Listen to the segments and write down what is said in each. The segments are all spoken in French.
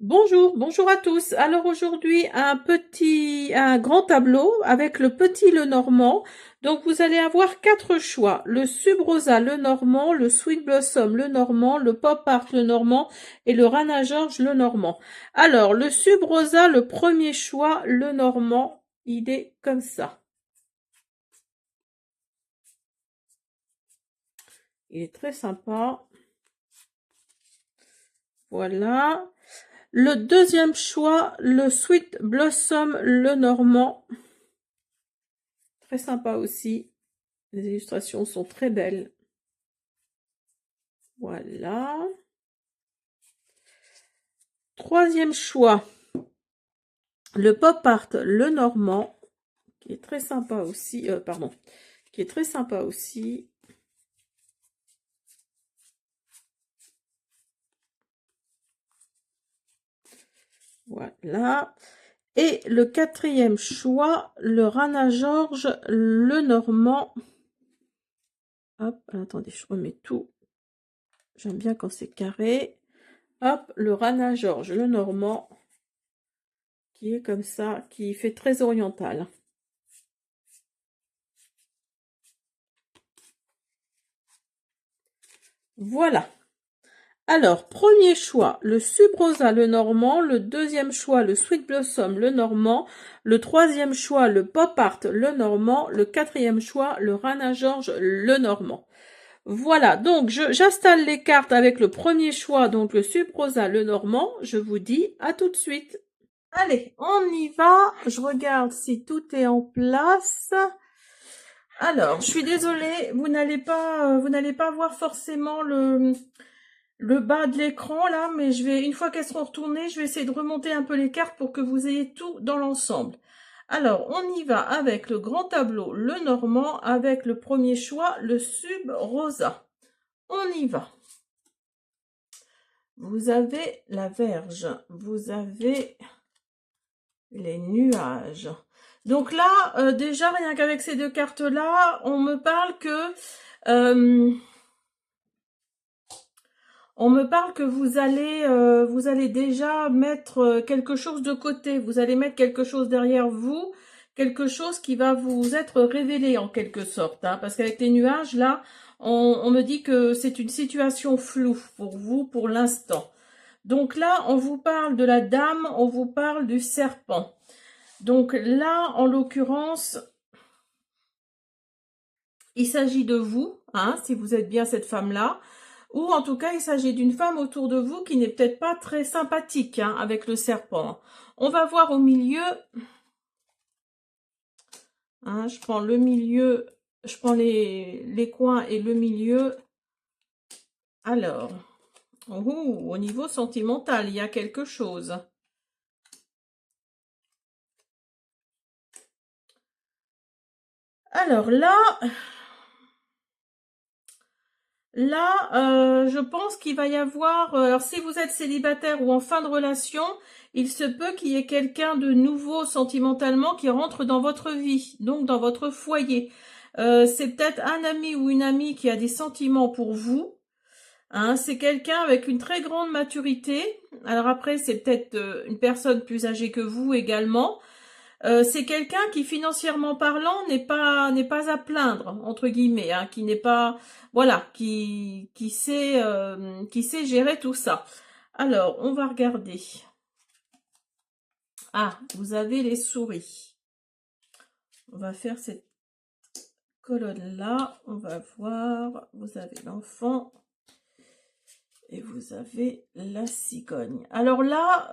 Bonjour, bonjour à tous. Alors aujourd'hui, un grand tableau avec le petit Lenormand. Donc vous allez avoir quatre choix. Le Subrosa Lenormand, le Sweet Blossom Lenormand, le Pop Art Lenormand et le Rana George Lenormand. Alors le Subrosa, le premier choix, Lenormand, il est comme ça. Il est très sympa. Voilà. Le deuxième choix, le Sweet Blossom Lenormand. Très sympa aussi. Les illustrations sont très belles. Voilà. Troisième choix, le Pop Art Lenormand, qui est très sympa aussi. Qui est très sympa aussi. Voilà. Et le quatrième choix, le Rana George Lenormand. Hop, attendez, je remets tout. J'aime bien quand c'est carré. Hop, le Rana George Lenormand, qui est comme ça, qui fait très oriental. Voilà. Alors, premier choix, le Subrosa Lenormand, le deuxième choix, le Sweet Blossom Lenormand, le troisième choix, le Pop Art Lenormand, le quatrième choix, le Rana George Lenormand. Voilà, donc j'installe les cartes avec le premier choix, donc le Subrosa Lenormand. Je vous dis à tout de suite. Allez, on y va. Je regarde si tout est en place. Alors, je suis désolée, vous n'allez pas voir forcément le bas de l'écran là, mais une fois qu'elles seront retournées, je vais essayer de remonter un peu les cartes pour que vous ayez tout dans l'ensemble. Alors, on y va avec le grand tableau, le Normand, avec le premier choix, le Sub Rosa. On y va. Vous avez la Verge, vous avez les nuages. Donc là, déjà, rien qu'avec ces deux cartes-là, on me parle que... on me parle que vous allez déjà mettre quelque chose de côté. Vous allez mettre quelque chose derrière vous, quelque chose qui va vous être révélé en quelque sorte. Hein, parce qu'avec les nuages, là, on me dit que c'est une situation floue pour vous pour l'instant. Donc là, on vous parle de la dame, on vous parle du serpent. Donc là, en l'occurrence, il s'agit de vous, hein, si vous êtes bien cette femme-là. Ou en tout cas, il s'agit d'une femme autour de vous qui n'est peut-être pas très sympathique hein, avec le serpent. On va voir au milieu. Hein, je prends le milieu, je prends les coins et le milieu. Alors, au niveau sentimental, il y a quelque chose. Alors là, je pense qu'il va y avoir... alors, si vous êtes célibataire ou en fin de relation, il se peut qu'il y ait quelqu'un de nouveau sentimentalement qui rentre dans votre vie, donc dans votre foyer. C'est peut-être un ami ou une amie qui a des sentiments pour vous. Hein, c'est quelqu'un avec une très grande maturité. Alors après, c'est peut-être une personne plus âgée que vous également. C'est quelqu'un qui financièrement parlant n'est pas à plaindre entre guillemets, hein, qui n'est pas voilà, qui sait gérer tout ça. Alors, on va regarder. Ah, vous avez les souris. On va faire cette colonne là. On va voir. Vous avez l'enfant. Et vous avez la cigogne. Alors là,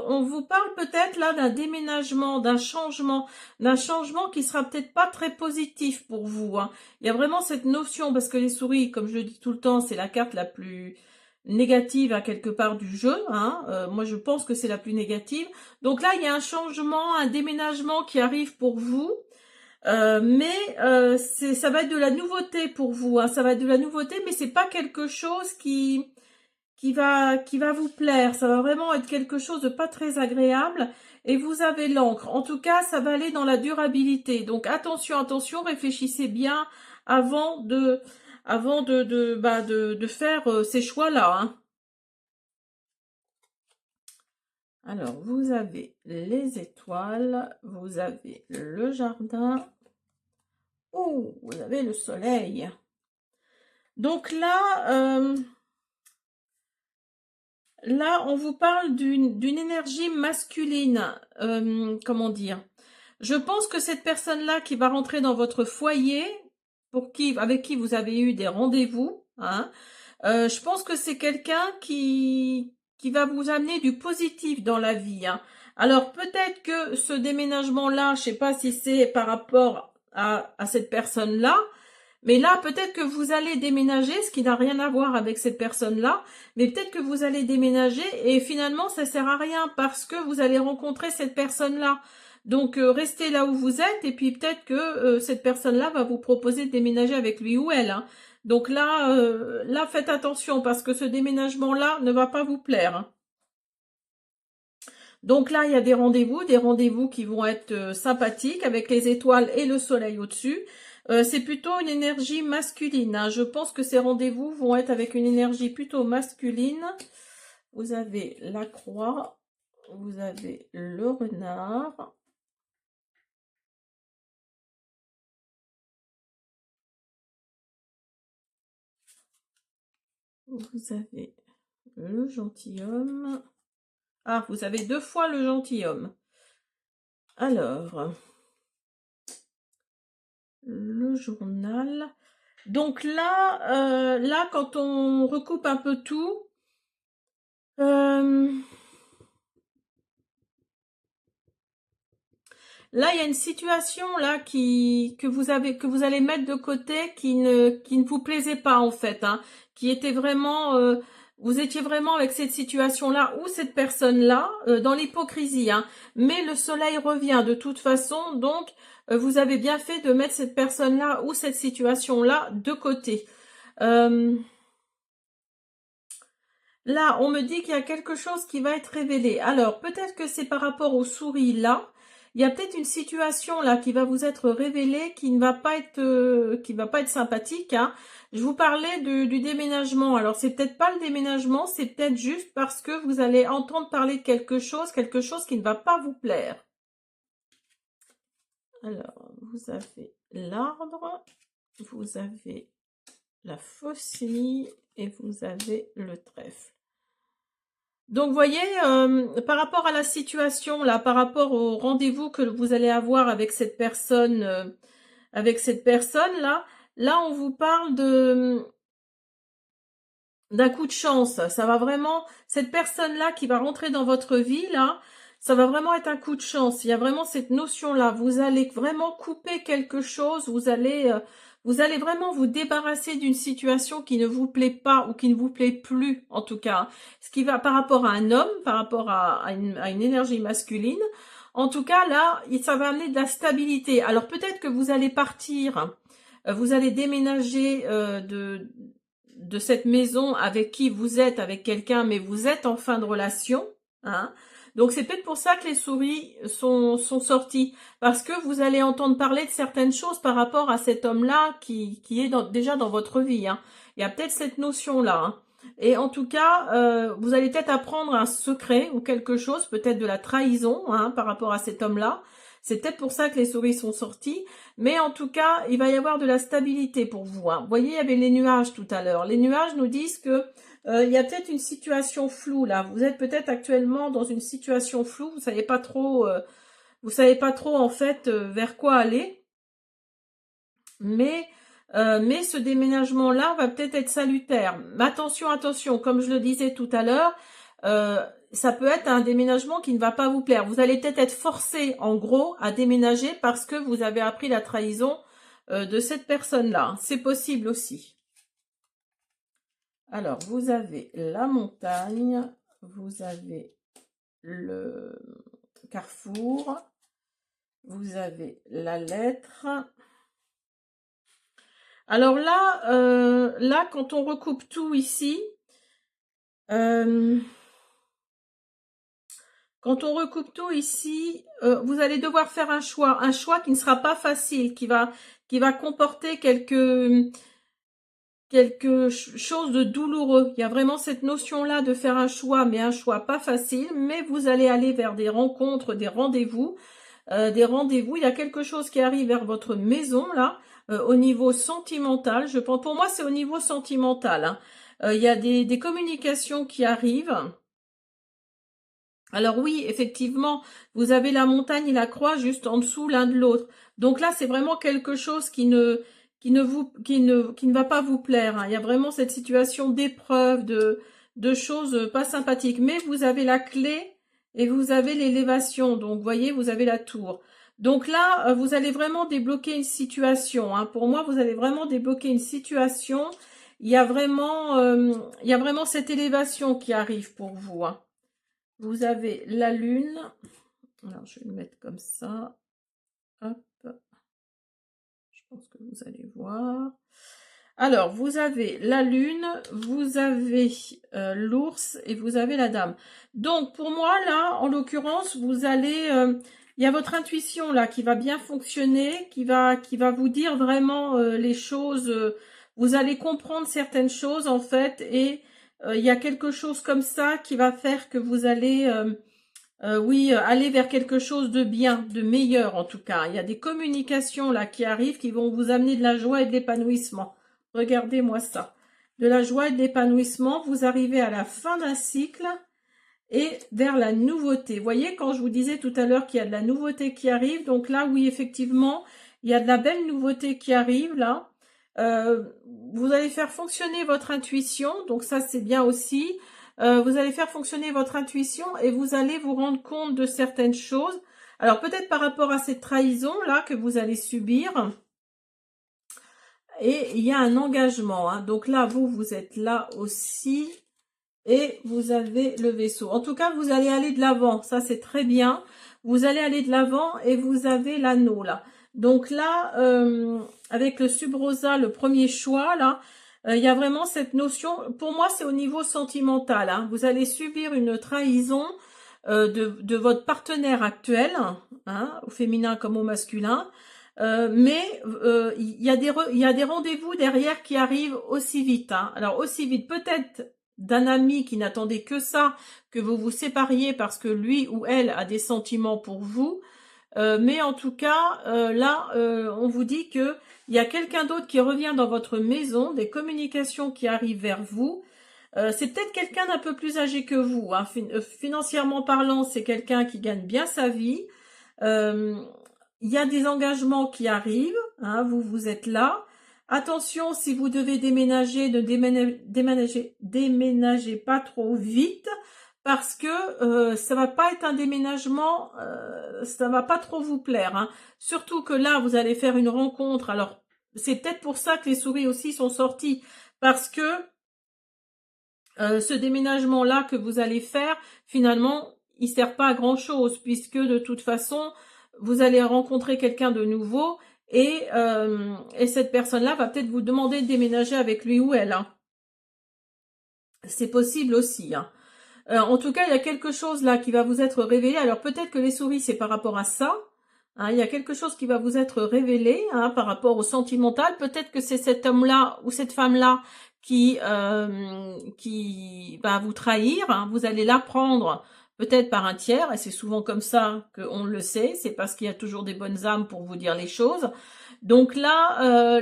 on vous parle peut-être là d'un déménagement, d'un changement qui sera peut-être pas très positif pour vous. Hein. Il y a vraiment cette notion, parce que les souris, comme je le dis tout le temps, c'est la carte la plus négative à quelque part du jeu. Hein. Moi, je pense que c'est la plus négative. Donc là, il y a un changement, un déménagement qui arrive pour vous. Mais ça va être de la nouveauté pour vous. Hein. Ça va être de la nouveauté, mais c'est pas quelque chose qui va vous plaire. Ça va vraiment être quelque chose de pas très agréable. Et vous avez l'encre. En tout cas, ça va aller dans la durabilité. Donc attention, attention, réfléchissez bien avant de faire ces choix-là. Hein. Alors, vous avez les étoiles, vous avez le jardin. Oh, vous avez le soleil. Donc là, là, on vous parle d'une énergie masculine. Comment dire? Je pense que cette personne-là qui va rentrer dans votre foyer, avec qui vous avez eu des rendez-vous, hein, je pense que c'est quelqu'un qui va vous amener du positif dans la vie, hein. Alors peut-être que ce déménagement-là, je sais pas si c'est par rapport à cette personne-là, mais là, peut-être que vous allez déménager, ce qui n'a rien à voir avec cette personne-là, mais peut-être que vous allez déménager et finalement, ça sert à rien parce que vous allez rencontrer cette personne-là. Donc, restez là où vous êtes et puis peut-être que cette personne-là va vous proposer de déménager avec lui ou elle, hein. Donc là, faites attention parce que ce déménagement-là ne va pas vous plaire, hein. Donc là, il y a des rendez-vous qui vont être sympathiques avec les étoiles et le soleil au-dessus. C'est plutôt une énergie masculine, hein. Je pense que ces rendez-vous vont être avec une énergie plutôt masculine. Vous avez la croix, vous avez le renard. Vous avez le gentilhomme. Ah, vous avez 2 fois le gentilhomme. Alors, le journal. Donc là, là, quand on recoupe un peu tout, là, il y a une situation là que vous allez mettre de côté qui ne vous plaisait pas en fait, hein, qui était vraiment vous étiez vraiment avec cette situation-là ou cette personne-là dans l'hypocrisie, hein. Mais le soleil revient de toute façon, donc vous avez bien fait de mettre cette personne-là ou cette situation-là de côté. Là, on me dit qu'il y a quelque chose qui va être révélé. Alors, peut-être que c'est par rapport aux souris là. Il y a peut-être une situation là qui va vous être révélée qui ne va pas être sympathique, hein. Je vous parlais du déménagement. Alors, c'est peut-être pas le déménagement, c'est peut-être juste parce que vous allez entendre parler de quelque chose qui ne va pas vous plaire. Alors, vous avez l'arbre, vous avez la faucille et vous avez le trèfle. Donc, vous voyez, par rapport à la situation, là, par rapport au rendez-vous que vous allez avoir avec cette personne, là, là, on vous parle d'un coup de chance. Ça va vraiment, cette personne-là qui va rentrer dans votre vie, là, ça va vraiment être un coup de chance. Il y a vraiment cette notion-là. Vous allez vraiment couper quelque chose. Vous allez vraiment vous débarrasser d'une situation qui ne vous plaît pas ou qui ne vous plaît plus, en tout cas. Ce qui va par rapport à un homme, par rapport à une énergie masculine. En tout cas, là, ça va amener de la stabilité. Alors peut-être que vous allez partir, vous allez déménager de cette maison avec qui vous êtes avec quelqu'un, mais vous êtes en fin de relation, hein. Donc c'est peut-être pour ça que les souris sont sorties, parce que vous allez entendre parler de certaines choses par rapport à cet homme-là qui est déjà dans votre vie, hein. Il y a peut-être cette notion-là, hein. Et en tout cas, vous allez peut-être apprendre un secret ou quelque chose, peut-être de la trahison, hein, par rapport à cet homme-là. C'est peut-être pour ça que les souris sont sorties. Mais en tout cas, il va y avoir de la stabilité pour vous, hein. Vous voyez, il y avait les nuages tout à l'heure. Les nuages nous disent que il y a peut-être une situation floue là. Vous êtes peut-être actuellement dans une situation floue. Vous savez pas trop en fait vers quoi aller. Mais ce déménagement-là va peut-être être salutaire. Mais attention, attention, comme je le disais tout à l'heure, ça peut être un déménagement qui ne va pas vous plaire. Vous allez peut-être être forcé, en gros, à déménager parce que vous avez appris la trahison de cette personne-là. C'est possible aussi. Alors, vous avez la montagne, vous avez le carrefour, vous avez la lettre. Alors là, là, quand on recoupe tout ici, quand on recoupe tout ici, vous allez devoir faire un choix qui ne sera pas facile, qui va comporter quelque chose de douloureux. Il y a vraiment cette notion-là de faire un choix, mais un choix pas facile, mais vous allez aller vers des rencontres, des rendez-vous. Il y a quelque chose qui arrive vers votre maison, là, au niveau sentimental. Je pense, pour moi, c'est au niveau sentimental, hein. Il y a des communications qui arrivent. Alors oui, effectivement, vous avez la montagne et la croix juste en dessous l'un de l'autre. Donc là, c'est vraiment quelque chose qui ne va pas vous plaire, hein. Il y a vraiment cette situation d'épreuve, de choses pas sympathiques. Mais vous avez la clé et vous avez l'élévation. Donc, vous voyez, vous avez la tour. Donc là, vous allez vraiment débloquer une situation, hein. Pour moi, vous allez vraiment débloquer une situation. Il y a vraiment cette élévation qui arrive pour vous, hein. Vous avez la lune. Alors, je vais le mettre comme ça. Hop. Je pense que vous allez voir. Alors, vous avez la lune, vous avez l'ours et vous avez la dame. Donc, pour moi, là, en l'occurrence, vous allez... il y a votre intuition, là, qui va bien fonctionner, qui va vous dire vraiment les choses. Vous allez comprendre certaines choses, en fait, et il y a quelque chose comme ça qui va faire que vous allez... oui, aller vers quelque chose de bien, de meilleur en tout cas. Il y a des communications là qui arrivent qui vont vous amener de la joie et de l'épanouissement. Regardez-moi ça. De la joie et de l'épanouissement, vous arrivez à la fin d'un cycle et vers la nouveauté. Vous voyez, quand je vous disais tout à l'heure qu'il y a de la nouveauté qui arrive, donc là, oui, effectivement, il y a de la belle nouveauté qui arrive là. Vous allez faire fonctionner votre intuition, donc ça c'est bien aussi. Vous allez faire fonctionner votre intuition et vous allez vous rendre compte de certaines choses. Alors peut-être par rapport à cette trahison là que vous allez subir. Et il y a un engagement, hein. Donc là, vous êtes là aussi. Et vous avez le vaisseau. En tout cas, vous allez aller de l'avant. Ça, c'est très bien. Vous allez aller de l'avant et vous avez l'anneau là. Donc là, avec le subrosa, le premier choix là, il y a vraiment cette notion. Pour moi, c'est au niveau sentimental, hein. Vous allez subir une trahison de votre partenaire actuel, hein, au féminin comme au masculin. Mais il y a des rendez-vous derrière qui arrivent aussi vite, hein. Alors aussi vite, peut-être d'un ami qui n'attendait que ça, que vous vous sépariez parce que lui ou elle a des sentiments pour vous. Mais en tout cas, là, on vous dit que il y a quelqu'un d'autre qui revient dans votre maison, des communications qui arrivent vers vous. C'est peut-être quelqu'un d'un peu plus âgé que vous, hein. Financièrement parlant, c'est quelqu'un qui gagne bien sa vie. Il y a des engagements qui arrivent, hein, vous êtes là. Attention, si vous devez déménager, ne déménagez pas trop vite parce que ça va pas être un déménagement, ça va pas trop vous plaire, hein. Surtout que là, vous allez faire une rencontre. Alors, c'est peut-être pour ça que les souris aussi sont sorties parce que ce déménagement-là que vous allez faire, finalement, il sert pas à grand-chose puisque de toute façon, vous allez rencontrer quelqu'un de nouveau et cette personne-là va peut-être vous demander de déménager avec lui ou elle, hein. C'est possible aussi, hein. En tout cas, il y a quelque chose là qui va vous être révélé. Alors peut-être que les souris, c'est par rapport à ça, hein. Il y a quelque chose qui va vous être révélé, hein, par rapport au sentimental. Peut-être que c'est cet homme-là ou cette femme-là qui va vous trahir, hein. Vous allez l'apprendre peut-être par un tiers, et c'est souvent comme ça qu'on le sait. C'est parce qu'il y a toujours des bonnes âmes pour vous dire les choses. Donc là,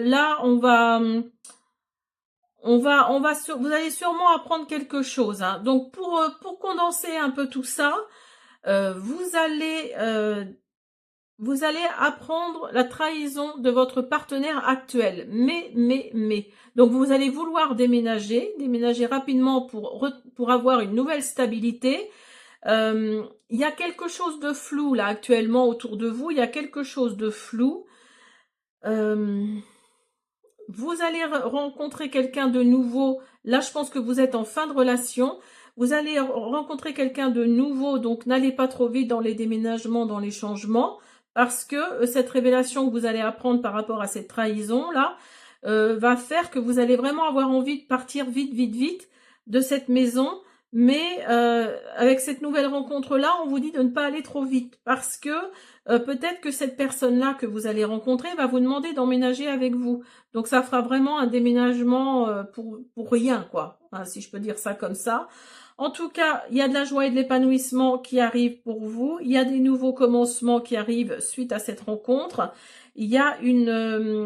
vous allez sûrement apprendre quelque chose, hein. Donc pour condenser un peu tout ça, vous allez apprendre la trahison de votre partenaire actuel. Mais. Donc vous allez vouloir déménager rapidement pour avoir une nouvelle stabilité. Il y a quelque chose de flou là actuellement autour de vous. Il y a quelque chose de flou. Vous allez rencontrer quelqu'un de nouveau. Là, je pense que vous êtes en fin de relation. Vous allez rencontrer quelqu'un de nouveau, donc n'allez pas trop vite dans les déménagements, dans les changements, parce que cette révélation que vous allez apprendre par rapport à cette trahison-là va faire que vous allez vraiment avoir envie de partir vite de cette maison. Mais avec cette nouvelle rencontre-là, on vous dit de ne pas aller trop vite parce que peut-être que cette personne-là que vous allez rencontrer va vous demander d'emménager avec vous. Donc ça fera vraiment un déménagement pour rien, quoi, hein, si je peux dire ça comme ça. En tout cas, il y a de la joie et de l'épanouissement qui arrivent pour vous. Il y a des nouveaux commencements qui arrivent suite à cette rencontre. Il y a une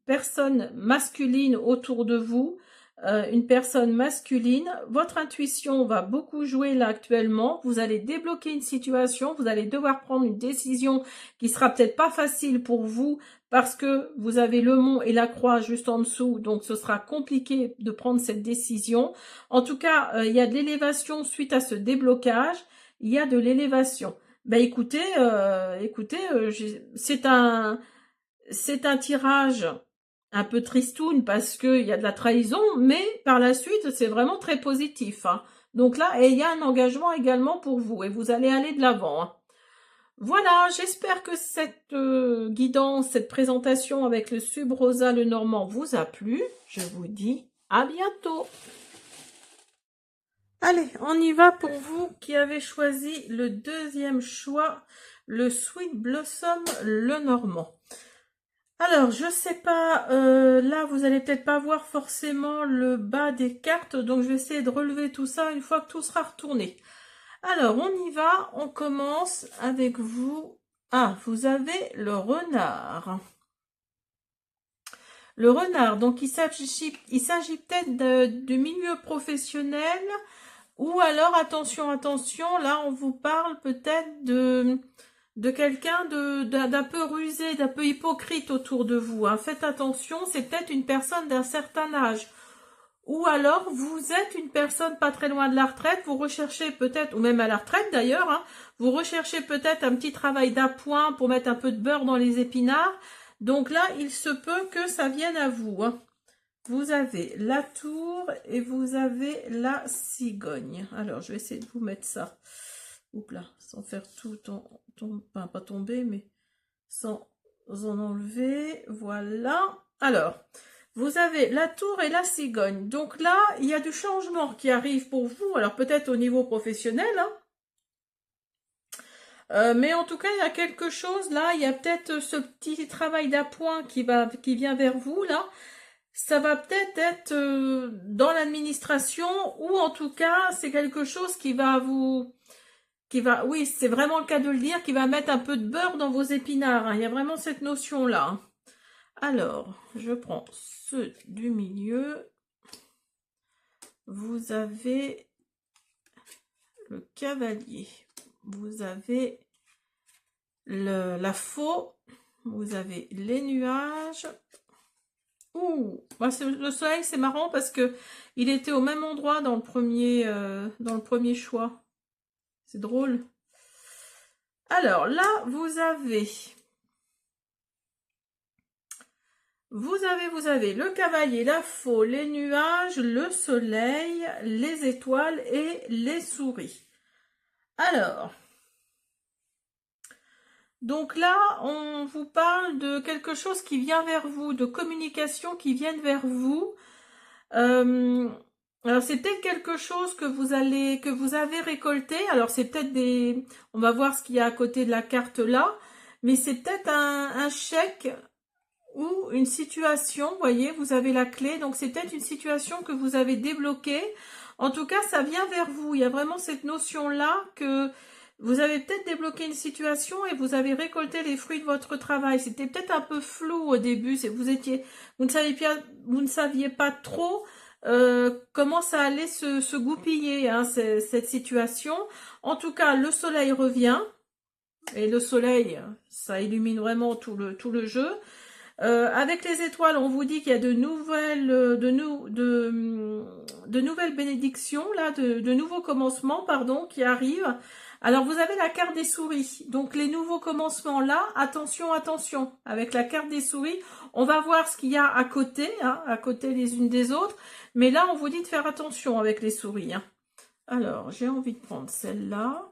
personne masculine autour de vous, une personne masculine. Votre intuition va beaucoup jouer là actuellement. Vous allez débloquer une situation, vous allez devoir prendre une décision qui sera peut-être pas facile pour vous parce que vous avez le mont et la croix juste en dessous, donc ce sera compliqué de prendre cette décision. En tout cas, il y a de l'élévation suite à ce déblocage, il y a de l'élévation. Ben écoutez, c'est un tirage un peu tristoun parce qu'il y a de la trahison, mais par la suite, c'est vraiment très positif, hein. Donc là, il y a un engagement également pour vous et vous allez aller de l'avant, hein. Voilà, j'espère que cette guidance, cette présentation avec le Sub-Rosa le Normand vous a plu. Je vous dis à bientôt. Allez, on y va pour vous qui avez choisi le deuxième choix, le Sweet Blossom le Normand. Alors, je sais pas, là, vous allez peut-être pas voir forcément le bas des cartes, donc je vais essayer de relever tout ça une fois que tout sera retourné. Alors, on y va, on commence avec vous. Ah, vous avez le renard. Le renard, donc il s'agit peut-être du milieu professionnel, ou alors, attention, là, on vous parle peut-être de quelqu'un d'un peu rusé, d'un peu hypocrite autour de vous, hein. Faites attention, c'est peut-être une personne d'un certain âge. Ou alors, vous êtes une personne pas très loin de la retraite, vous recherchez peut-être, ou même à la retraite d'ailleurs, hein, vous recherchez peut-être un petit travail d'appoint pour mettre un peu de beurre dans les épinards. Donc là, il se peut que ça vienne à vous, hein. Vous avez la tour et vous avez la cigogne. Alors, je vais essayer de vous mettre ça. Oups là, sans faire tout enfin, pas tomber, mais sans en enlever. Voilà. Alors, vous avez la tour et la cigogne. Donc là, il y a du changement qui arrive pour vous. Alors, peut-être au niveau professionnel, hein. Mais en tout cas, il y a quelque chose là. Il y a peut-être ce petit travail d'appoint qui vient vers vous là. Ça va peut-être être, dans l'administration ou en tout cas, c'est quelque chose oui, c'est vraiment le cas de le dire, qui va mettre un peu de beurre dans vos épinards, hein. Il y a vraiment cette notion-là, hein. Alors, je prends ceux du milieu. Vous avez le cavalier. Vous avez la faux. Vous avez les nuages. Ouh, bah le soleil, c'est marrant parce que il était au même endroit dans le premier choix. C'est drôle. Alors là, vous avez le cavalier, la faux, les nuages, le soleil, les étoiles et les souris. Alors, donc là, on vous parle de quelque chose qui vient vers vous, de communication qui viennent vers vous. Alors c'est peut-être quelque chose que vous avez récolté. Alors c'est peut-être on va voir ce qu'il y a à côté de la carte là, mais c'est peut-être un chèque ou une situation. Vous voyez, vous avez la clé, donc c'est peut-être une situation que vous avez débloquée. En tout cas, ça vient vers vous. Il y a vraiment cette notion là que vous avez peut-être débloqué une situation et vous avez récolté les fruits de votre travail. C'était peut-être un peu flou au début. Vous ne saviez pas trop comment ça allait se goupiller, hein, cette situation. En tout cas, le soleil revient. Et le soleil, ça illumine vraiment tout le jeu. Avec les étoiles, on vous dit qu'il y a de nouvelles bénédictions, là, de nouveaux commencements, pardon, qui arrivent. Alors, vous avez la carte des souris. Donc, les nouveaux commencements là, attention, attention. Avec la carte des souris, on va voir ce qu'il y a à côté, hein, à côté les unes des autres. Mais là, on vous dit de faire attention avec les souris, hein. Alors, j'ai envie de prendre celle-là.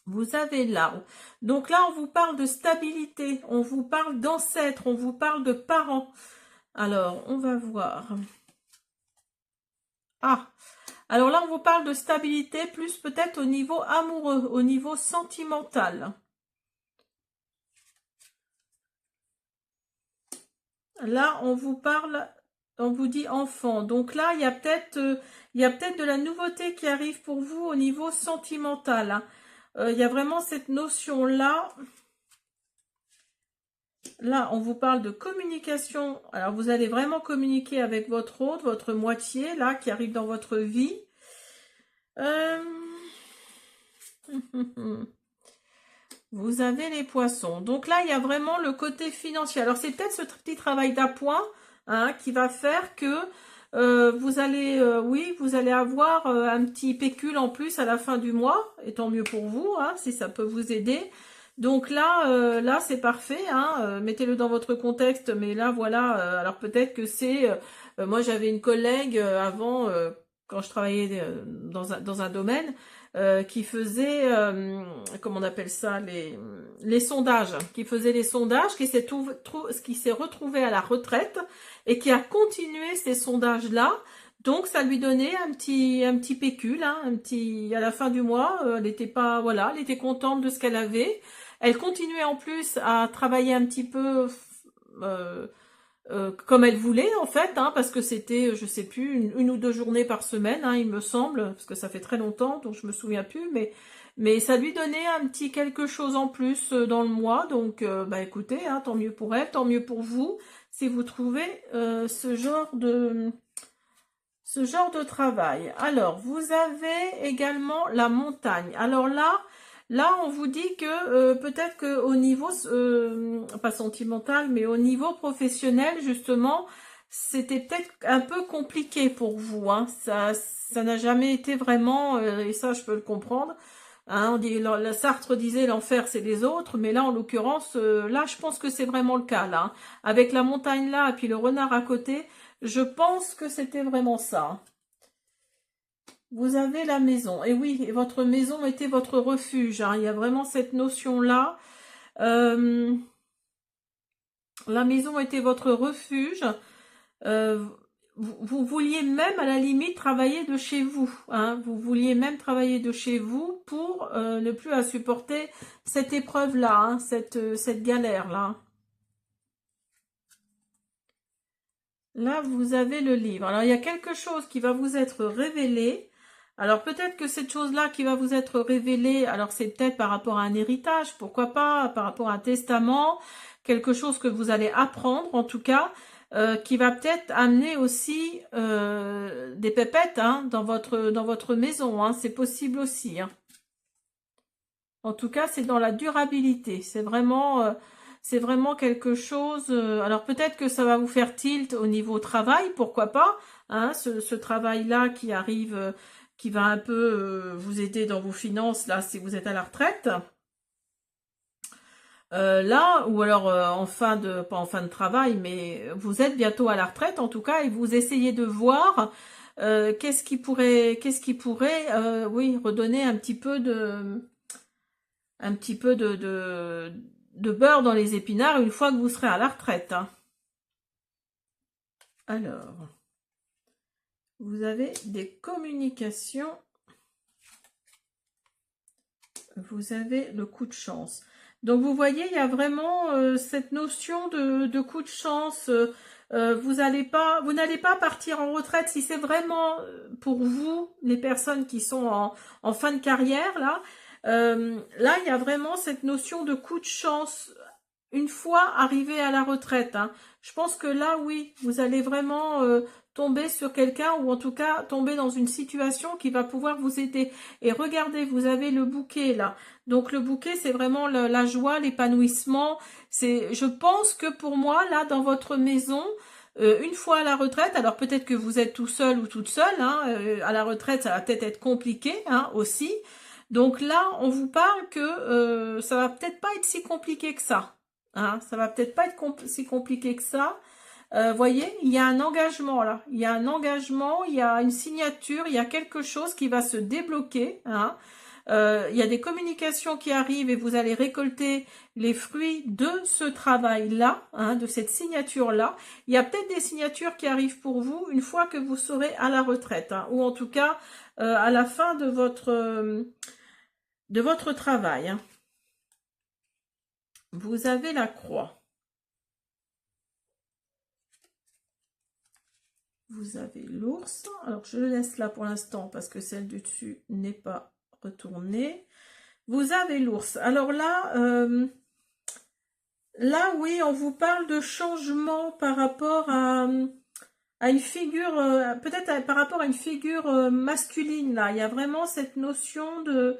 Vous avez là. Donc là, on vous parle de stabilité, on vous parle d'ancêtres, on vous parle de parents. Alors, on va voir. Ah, alors là, on vous parle de stabilité, plus peut-être au niveau amoureux, au niveau sentimental. Là, on vous parle, on vous dit enfant. Donc là, il y a peut-être de la nouveauté qui arrive pour vous au niveau sentimental, hein. Il y a vraiment cette notion-là. Là, on vous parle de communication. Alors, vous allez vraiment communiquer avec votre autre, votre moitié, là, qui arrive dans votre vie. Euh, Vous avez les poissons. Donc là, il y a vraiment le côté financier. Alors, c'est peut-être ce petit travail d'appoint, hein, qui va faire que vous allez, oui, vous allez avoir un petit pécule en plus à la fin du mois. Et tant mieux pour vous, hein, si ça peut vous aider. Donc là, là, c'est parfait, hein, mettez-le dans votre contexte. Mais là, voilà. Alors peut-être que c'est... moi, j'avais une collègue avant, quand je travaillais dans un domaine, qui faisait, comment on appelle ça, les sondages, qui faisait les sondages, qui s'est retrouvé à la retraite et qui a continué ces sondages-là. Donc ça lui donnait un petit pécule, hein, à la fin du mois. Elle était pas, voilà, elle était contente de ce qu'elle avait. Elle continuait en plus à travailler un petit peu. euh, comme elle voulait en fait, hein, parce que c'était, je sais plus, une ou deux journées par semaine, hein, il me semble, parce que ça fait très longtemps, donc je me souviens plus, mais ça lui donnait un petit quelque chose en plus dans le mois, donc bah écoutez, hein, tant mieux pour elle, tant mieux pour vous, si vous trouvez ce genre de travail. Alors, vous avez également la montagne. Alors là, on vous dit que peut-être qu'au niveau, pas sentimental, mais au niveau professionnel, justement, c'était peut-être un peu compliqué pour vous, hein. Ça n'a jamais été vraiment, et ça, je peux le comprendre. Hein, on dit, la Sartre disait l'enfer c'est les autres, mais là en l'occurrence, là je pense que c'est vraiment le cas là, hein. Avec la montagne là et puis le renard à côté, je pense que c'était vraiment ça. Vous avez la maison. Et oui, et votre maison était votre refuge, hein. Il y a vraiment cette notion-là. Euh, la maison était votre refuge. Euh, vous vouliez même à la limite travailler de chez vous, hein. Vous vouliez même travailler de chez vous pour ne plus à supporter cette épreuve-là, hein, cette galère-là. Là, vous avez le livre. Alors, il y a quelque chose qui va vous être révélé. Alors, peut-être que cette chose-là qui va vous être révélée, alors c'est peut-être par rapport à un héritage, pourquoi pas, par rapport à un testament, quelque chose que vous allez apprendre, en tout cas, qui va peut-être amener aussi des pépettes, hein, dans votre maison, hein. C'est possible aussi, hein. En tout cas, c'est dans la durabilité. C'est vraiment quelque chose. Alors peut-être que ça va vous faire tilt au niveau travail, pourquoi pas, hein, ce travail-là qui arrive, qui va un peu vous aider dans vos finances là, si vous êtes à la retraite. Là, ou alors pas en fin de travail, mais vous êtes bientôt à la retraite en tout cas, et vous essayez de voir qu'est-ce qui pourrait, oui, redonner un petit peu de beurre dans les épinards une fois que vous serez à la retraite, hein. Alors, vous avez des communications, vous avez le coup de chance. Donc, vous voyez, il y a vraiment cette notion de coup de chance. Vous n'allez pas partir en retraite si c'est vraiment pour vous, les personnes qui sont en fin de carrière, là. Là, il y a vraiment cette notion de coup de chance une fois arrivé à la retraite, hein. Je pense que là, oui, vous allez vraiment tomber sur quelqu'un ou en tout cas tomber dans une situation qui va pouvoir vous aider. Et regardez, vous avez le bouquet là. Donc le bouquet, c'est vraiment la joie, l'épanouissement. Je pense que pour moi, là, dans votre maison, une fois à la retraite, alors peut-être que vous êtes tout seul ou toute seule, hein, à la retraite, ça va peut-être être compliqué, hein, aussi. Donc là, on vous parle que ça va peut-être pas être si compliqué que ça. Hein, ça va peut-être pas être si compliqué que ça. Voyez, il y a un engagement là. Il y a un engagement, il y a une signature, il y a quelque chose qui va se débloquer, hein. il y a des communications qui arrivent et vous allez récolter les fruits de ce travail-là, hein, de cette signature-là. Il y a peut-être des signatures qui arrivent pour vous une fois que vous serez à la retraite, hein, ou en tout cas à la fin de votre travail, hein. Vous avez la croix. Vous avez l'ours. Alors, je le laisse là pour l'instant parce que celle du dessus n'est pas retournée. Vous avez l'ours. Alors là, oui, on vous parle de changement par rapport à une figure, peut-être par rapport à une figure masculine. Là, il y a vraiment cette notion de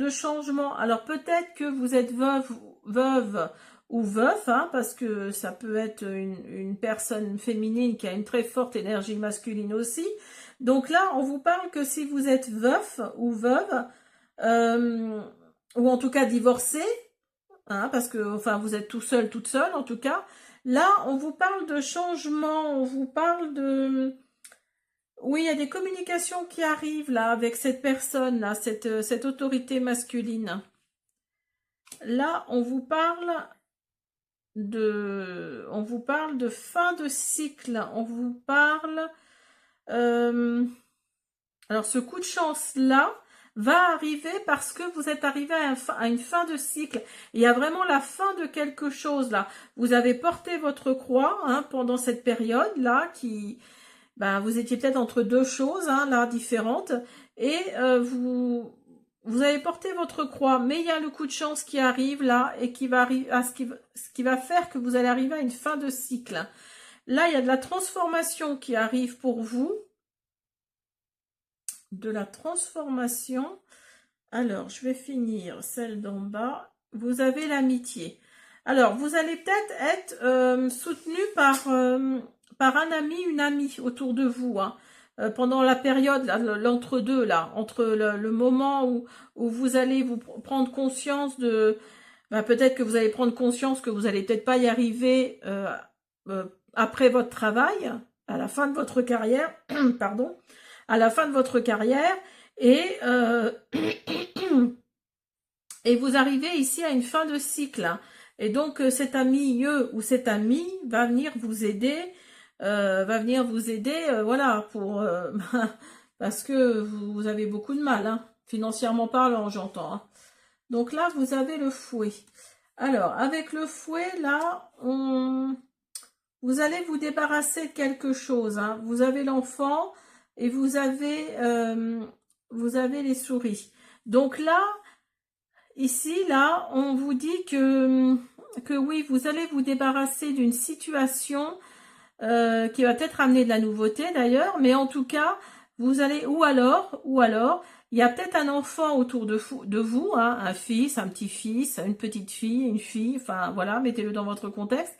changement. Alors, peut-être que vous êtes veuve ou veuf, hein, parce que ça peut être une personne féminine qui a une très forte énergie masculine aussi. Donc là, on vous parle que si vous êtes veuf ou veuve, ou en tout cas divorcé, hein, parce que enfin vous êtes tout seul, toute seule en tout cas, là on vous parle de changement, on vous parle de... Oui, il y a des communications qui arrivent là avec cette personne, là, cette autorité masculine. Là, on vous parle de fin de cycle, on vous parle alors ce coup de chance là va arriver parce que vous êtes arrivé à une fin de cycle. Il y a vraiment la fin de quelque chose là. Vous avez porté votre croix, hein, pendant cette période là qui vous étiez peut-être entre deux choses, hein, là différentes, et vous avez porté votre croix, mais il y a le coup de chance qui arrive là et qui va arriver à ce qui va faire que vous allez arriver à une fin de cycle. Là, il y a de la transformation qui arrive pour vous. De la transformation. Alors, je vais finir celle d'en bas. Vous avez l'amitié. Alors, vous allez peut-être être soutenu par un ami, une amie autour de vous, hein. Pendant la période, l'entre-deux, là, entre le moment où vous allez vous prendre conscience de... peut-être que vous allez prendre conscience que vous allez peut-être pas y arriver après votre travail, à la fin de votre carrière, pardon, à la fin de votre carrière, et et vous arrivez ici à une fin de cycle, hein. Et donc cet ami ou cette amie va venir vous aider, voilà, pour parce que vous avez beaucoup de mal, hein, financièrement parlant, j'entends, hein. Donc là, vous avez le fouet. Alors, avec le fouet, là, vous allez vous débarrasser de quelque chose, hein. Vous avez l'enfant et vous avez les souris. Donc là, ici, là, on vous dit que oui, vous allez vous débarrasser d'une situation qui va peut-être amener de la nouveauté d'ailleurs, mais en tout cas, vous allez, ou alors, il y a peut-être un enfant autour de vous, hein, un fils, un petit-fils, une petite fille, une fille, enfin voilà, mettez-le dans votre contexte,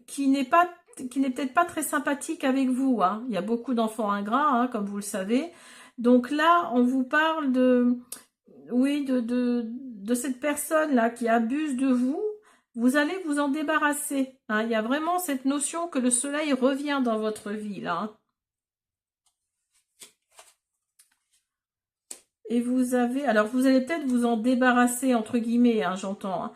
qui n'est peut-être pas très sympathique avec vous, hein. Il y a beaucoup d'enfants ingrats, hein, comme vous le savez. Donc là, on vous parle oui, de cette personne-là qui abuse de vous. Vous allez vous en débarrasser, hein. Il y a vraiment cette notion que le soleil revient dans votre vie, là, hein. Et vous allez peut-être vous en débarrasser, entre guillemets, hein, j'entends, hein,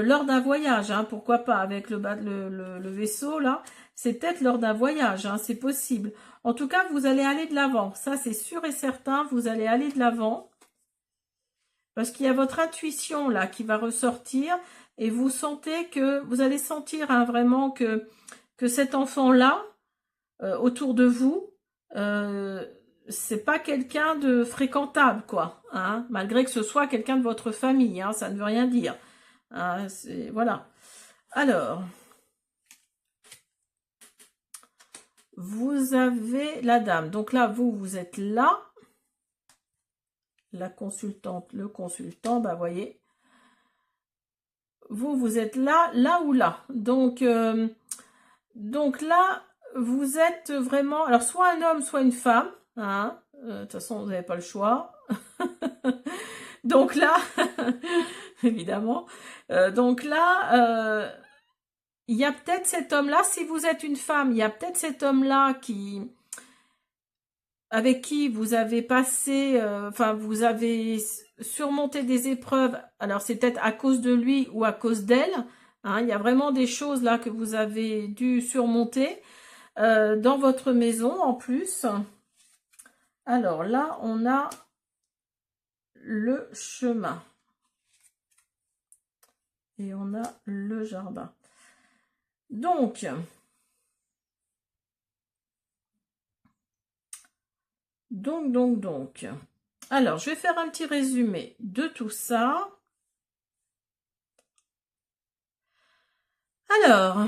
lors d'un voyage, hein, pourquoi pas, avec le vaisseau, là, c'est peut-être lors d'un voyage, hein, c'est possible. En tout cas, vous allez aller de l'avant, ça c'est sûr et certain, vous allez aller de l'avant. Parce qu'il y a votre intuition là qui va ressortir et vous sentez que, vous allez sentir, hein, vraiment que cet enfant-là, autour de vous, c'est pas quelqu'un de fréquentable, quoi, hein, malgré que ce soit quelqu'un de votre famille, hein, ça ne veut rien dire, hein, voilà. Alors, vous avez la dame, donc là, vous êtes là. La consultante, le consultant, voyez, vous êtes là ou là. Donc là, vous êtes vraiment, alors soit un homme, soit une femme, hein, de toute façon, vous n'avez pas le choix. Donc là, évidemment, donc là, il y a peut-être cet homme-là, si vous êtes une femme, il y a peut-être cet homme-là qui avec qui vous avez passé, enfin vous avez surmonté des épreuves. Alors c'est peut-être à cause de lui ou à cause d'elle. Hein, il y a vraiment des choses là que vous avez dû surmonter dans votre maison en plus. Alors là, on a le chemin et on a le jardin. Donc, alors, je vais faire un petit résumé de tout ça. Alors,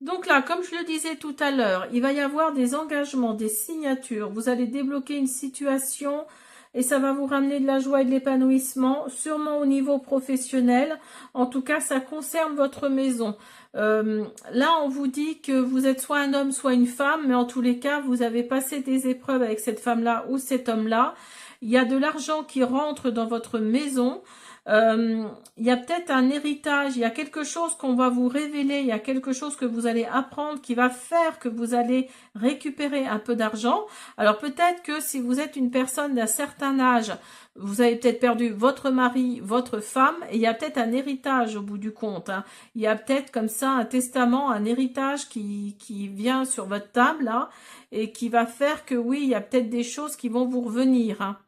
donc là, comme je le disais tout à l'heure, il va y avoir des engagements, des signatures. Vous allez débloquer une situation et ça va vous ramener de la joie et de l'épanouissement, sûrement au niveau professionnel. En tout cas, ça concerne votre maison. Là, on vous dit que vous êtes soit un homme, soit une femme, mais en tous les cas, vous avez passé des épreuves avec cette femme-là ou cet homme-là. Il y a de l'argent qui rentre dans votre maison. Il y a peut-être un héritage, il y a quelque chose qu'on va vous révéler, il y a quelque chose que vous allez apprendre qui va faire que vous allez récupérer un peu d'argent. Alors peut-être que si vous êtes une personne d'un certain âge, vous avez peut-être perdu votre mari, votre femme, et il y a peut-être un héritage au bout du compte. Hein. Il y a peut-être comme ça un testament, un héritage qui vient sur votre table là, et qui va faire que oui, il y a peut-être des choses qui vont vous revenir. Hein.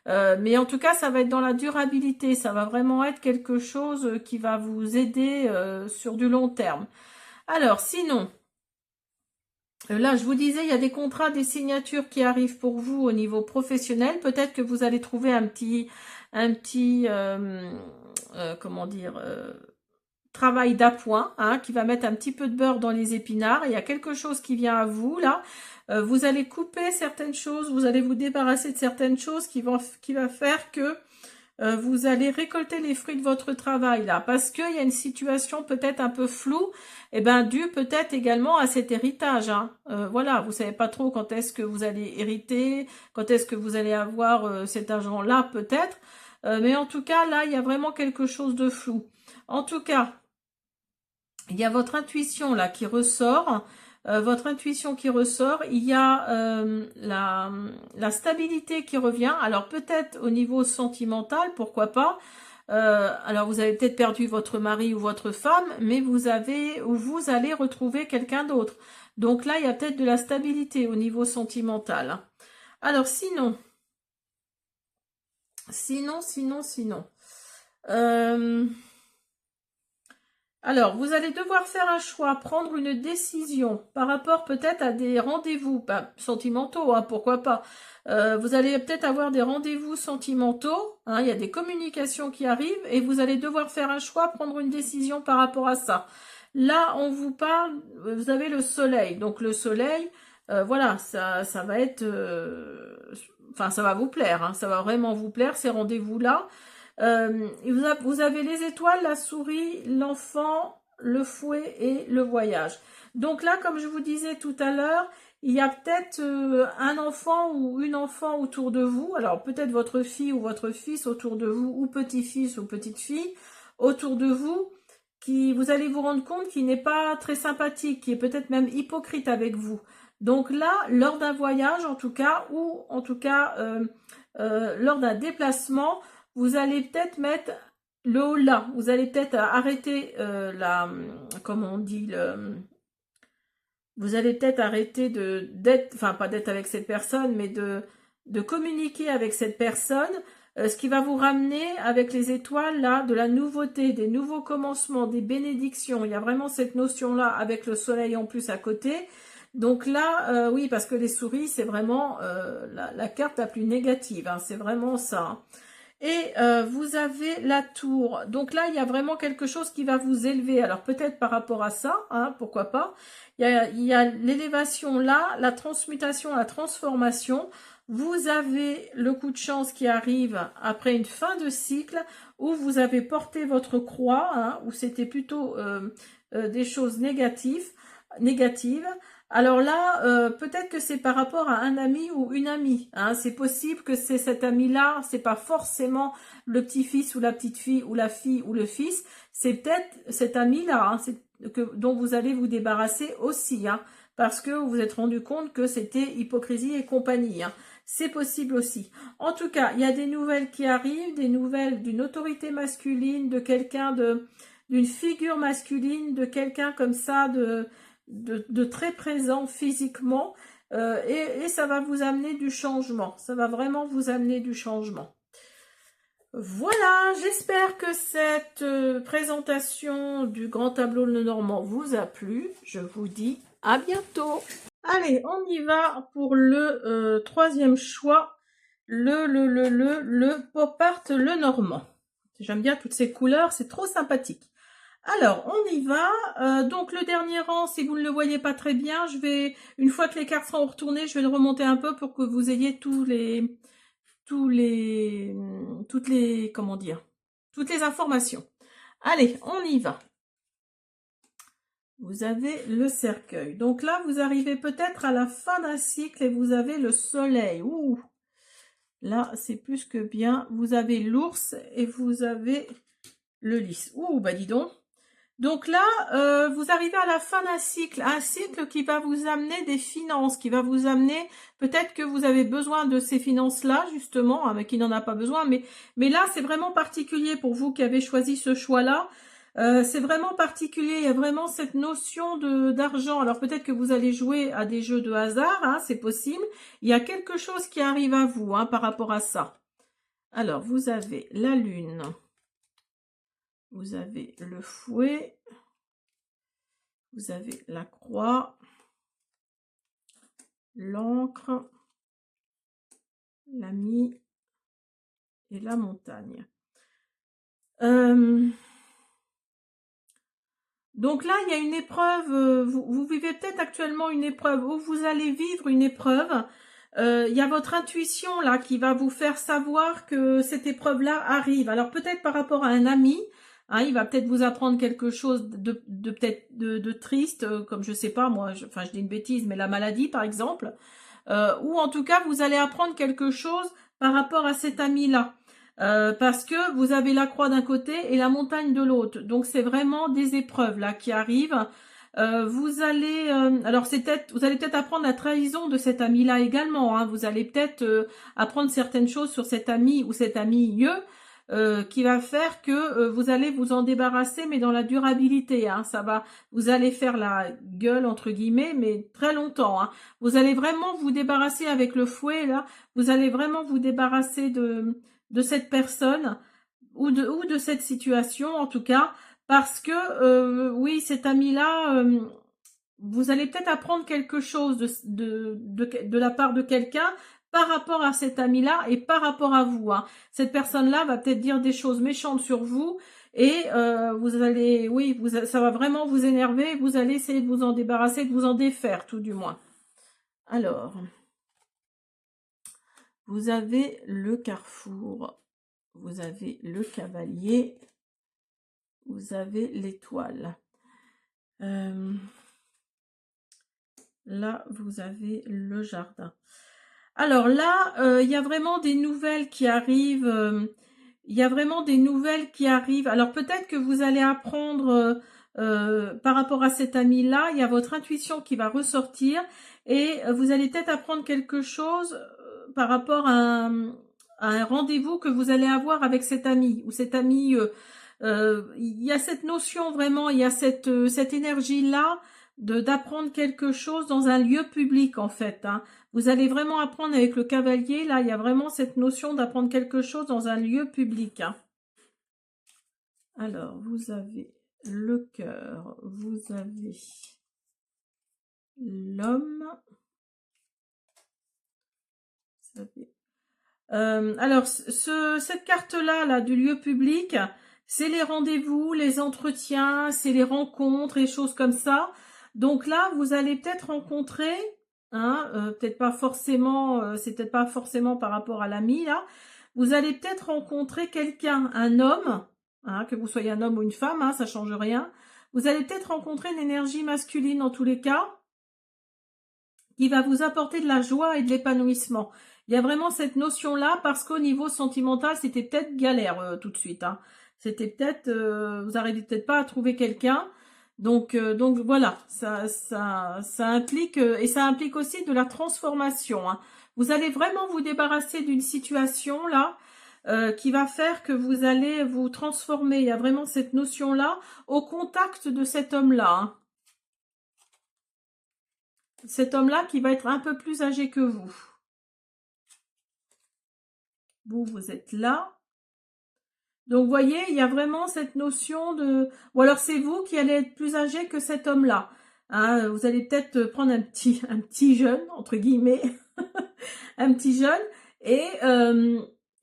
Mais en tout cas, ça va être dans la durabilité. Ça va vraiment être quelque chose qui va vous aider sur du long terme. Alors, sinon, là, je vous disais, il y a des contrats, des signatures qui arrivent pour vous au niveau professionnel. Peut-être que vous allez trouver comment dire, travail d'appoint, hein, qui va mettre un petit peu de beurre dans les épinards. Il y a quelque chose qui vient à vous, là. Vous allez couper certaines choses, vous allez vous débarrasser de certaines choses qui va faire que vous allez récolter les fruits de votre travail là, parce qu'il y a une situation peut-être un peu floue, et ben due peut-être également à cet héritage. Hein. Voilà, vous savez pas trop quand est-ce que vous allez hériter, quand est-ce que vous allez avoir cet argent-là peut-être, mais en tout cas là, il y a vraiment quelque chose de flou. En tout cas, il y a votre intuition là qui ressort. Votre intuition qui ressort, il y a la stabilité qui revient, alors peut-être au niveau sentimental, pourquoi pas, alors vous avez peut-être perdu votre mari ou votre femme, mais vous allez retrouver quelqu'un d'autre, donc là il y a peut-être de la stabilité au niveau sentimental. Alors sinon, alors, vous allez devoir faire un choix, prendre une décision par rapport peut-être à des rendez-vous, pas sentimentaux, hein, pourquoi pas. Vous allez peut-être avoir des rendez-vous sentimentaux, hein, il y a des communications qui arrivent et vous allez devoir faire un choix, prendre une décision par rapport à ça. Là, on vous parle, vous avez le soleil, donc le soleil, voilà, ça va être, enfin, ça va vous plaire, hein, ça va vraiment vous plaire ces rendez-vous-là. Vous avez les étoiles, la souris, l'enfant, le fouet et le voyage. Donc là, comme je vous disais tout à l'heure, il y a peut-être un enfant ou une enfant autour de vous. Alors peut-être votre fille ou votre fils autour de vous, ou petit-fils ou petite-fille autour de vous, qui vous allez vous rendre compte qu'il n'est pas très sympathique, qui est peut-être même hypocrite avec vous. Donc là, lors d'un voyage en tout cas, ou en tout cas lors d'un déplacement, vous allez peut-être mettre le haut là. Vous allez peut-être arrêter comment on dit, vous allez peut-être arrêter enfin pas d'être avec cette personne, mais de communiquer avec cette personne, ce qui va vous ramener avec les étoiles là, de la nouveauté, des nouveaux commencements, des bénédictions. Il y a vraiment cette notion-là avec le soleil en plus à côté. Donc là, oui, parce que les souris, c'est vraiment la carte la plus négative, hein, c'est vraiment ça. Hein. Et vous avez la tour. Donc là, il y a vraiment quelque chose qui va vous élever. Alors peut-être par rapport à ça, hein, pourquoi pas. Il y a l'élévation là, la transmutation, la transformation. Vous avez le coup de chance qui arrive après une fin de cycle où vous avez porté votre croix, hein, où c'était plutôt des choses négatives. Alors là, peut-être que c'est par rapport à un ami ou une amie. Hein. C'est possible que c'est cet ami-là, c'est pas forcément le petit-fils ou la petite-fille ou la fille ou le fils. C'est peut-être cet ami-là, hein, dont vous allez vous débarrasser aussi. Hein. parce que vous vous êtes rendu compte que c'était hypocrisie et compagnie, hein. C'est possible aussi. En tout cas, il y a des nouvelles qui arrivent, des nouvelles d'une autorité masculine, de quelqu'un d'une figure masculine, de quelqu'un comme ça, de très présent physiquement, et ça va vous amener du changement. Ça va vraiment vous amener du changement. Voilà, j'espère que cette présentation du grand tableau Lenormand vous a plu. Je vous dis à bientôt. Allez, on y va pour le troisième choix, le pop art Lenormand. J'aime bien toutes ces couleurs, c'est trop sympathique. Alors, on y va. Donc, le dernier rang, si vous ne le voyez pas très bien, une fois que les cartes seront retournées, je vais le remonter un peu pour que vous ayez toutes les informations. Allez, on y va. Vous avez le cercueil. Donc là, vous arrivez peut-être à la fin d'un cycle et vous avez le soleil. Ouh. Là, c'est plus que bien. Vous avez l'ours et vous avez le lys. Ouh, bah dis donc. Donc là, vous arrivez à la fin d'un cycle, un cycle qui va vous amener des finances, qui va vous amener, peut-être que vous avez besoin de ces finances-là, justement, mais qui n'en a pas besoin, mais là, c'est vraiment particulier pour vous qui avez choisi ce choix-là. C'est vraiment particulier, il y a vraiment cette notion d'argent. Alors peut-être que vous allez jouer à des jeux de hasard, hein, c'est possible. Il y a quelque chose qui arrive à vous, hein, par rapport à ça. Alors, vous avez la lune. Vous avez le fouet, vous avez la croix, l'encre, l'ami et la montagne. Donc là, il y a une épreuve, vous vivez peut-être actuellement une épreuve, ou vous allez vivre une épreuve. Il y a votre intuition là qui va vous faire savoir que cette épreuve-là arrive. Alors peut-être par rapport à un ami, hein, il va peut-être vous apprendre quelque chose peut-être de triste, comme je sais pas moi, je dis une bêtise, mais la maladie par exemple, ou en tout cas vous allez apprendre quelque chose par rapport à cet ami-là. Parce que vous avez la croix d'un côté et la montagne de l'autre. Donc c'est vraiment des épreuves là qui arrivent. Vous allez vous allez peut-être apprendre la trahison de cet ami-là également, hein. Vous allez peut-être apprendre certaines choses sur cet ami ou cet ami qui va faire que vous allez vous en débarrasser, mais dans la durabilité, hein. Vous allez faire la gueule entre guillemets, mais très longtemps, hein. Vous allez vraiment vous débarrasser avec le fouet là. Vous allez vraiment vous débarrasser de cette personne ou de cette situation en tout cas, parce que oui, cet ami-là, vous allez peut-être apprendre quelque chose de la part de quelqu'un par rapport à cet ami-là et par rapport à vous, hein. Cette personne-là va peut-être dire des choses méchantes sur vous et vous allez, oui, ça va vraiment vous énerver, vous allez essayer de vous en débarrasser, de vous en défaire tout du moins. Alors, vous avez le carrefour, vous avez le cavalier, vous avez l'étoile. Là, vous avez le jardin. Alors là, il y a vraiment des nouvelles qui arrivent. Il y a vraiment des nouvelles qui arrivent. Alors peut-être que vous allez apprendre par rapport à cet ami-là, il y a votre intuition qui va ressortir et vous allez peut-être apprendre quelque chose par rapport à un rendez-vous que vous allez avoir avec cet ami ou cet ami. Il y a cette notion vraiment, il y a cette énergie-là d'apprendre quelque chose dans un lieu public en fait, hein. Vous allez vraiment apprendre avec le cavalier, là il y a vraiment cette notion d'apprendre quelque chose dans un lieu public, hein. Alors, vous avez le cœur, vous avez l'homme. Alors, cette carte-là, là, du lieu public, c'est les rendez-vous, les entretiens, c'est les rencontres et choses comme ça. Donc là, vous allez peut-être rencontrer, hein, peut-être pas forcément, c'est peut-être pas forcément par rapport à l'ami, là. Vous allez peut-être rencontrer quelqu'un, un homme, hein, que vous soyez un homme ou une femme, hein, ça change rien. Vous allez peut-être rencontrer une énergie masculine en tous les cas, qui va vous apporter de la joie et de l'épanouissement. Il y a vraiment cette notion-là, parce qu'au niveau sentimental, c'était peut-être galère tout de suite, hein. C'était peut-être, vous n'arrivez peut-être pas à trouver quelqu'un. Donc voilà, ça implique, et ça implique aussi de la transformation, hein. Vous allez vraiment vous débarrasser d'une situation là, qui va faire que vous allez vous transformer. Il y a vraiment cette notion-là au contact de cet homme-là, hein. Cet homme-là qui va être un peu plus âgé que vous. Vous êtes là. Donc, vous voyez, il y a vraiment cette notion de... Ou alors, c'est vous qui allez être plus âgé que cet homme-là. Hein, vous allez peut-être prendre un petit jeune, entre guillemets, un petit jeune, et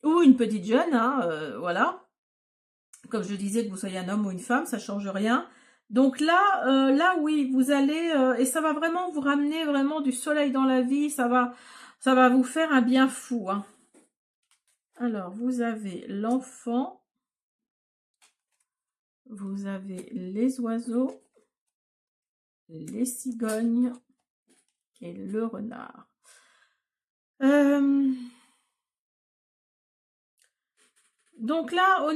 ou une petite jeune, hein, voilà. Comme je disais, que vous soyez un homme ou une femme, ça change rien. Donc là, oui, vous allez... et ça va vraiment vous ramener vraiment du soleil dans la vie, ça va vous faire un bien fou, hein. Alors, vous avez l'enfant, vous avez les oiseaux, les cigognes et le renard. Donc là, au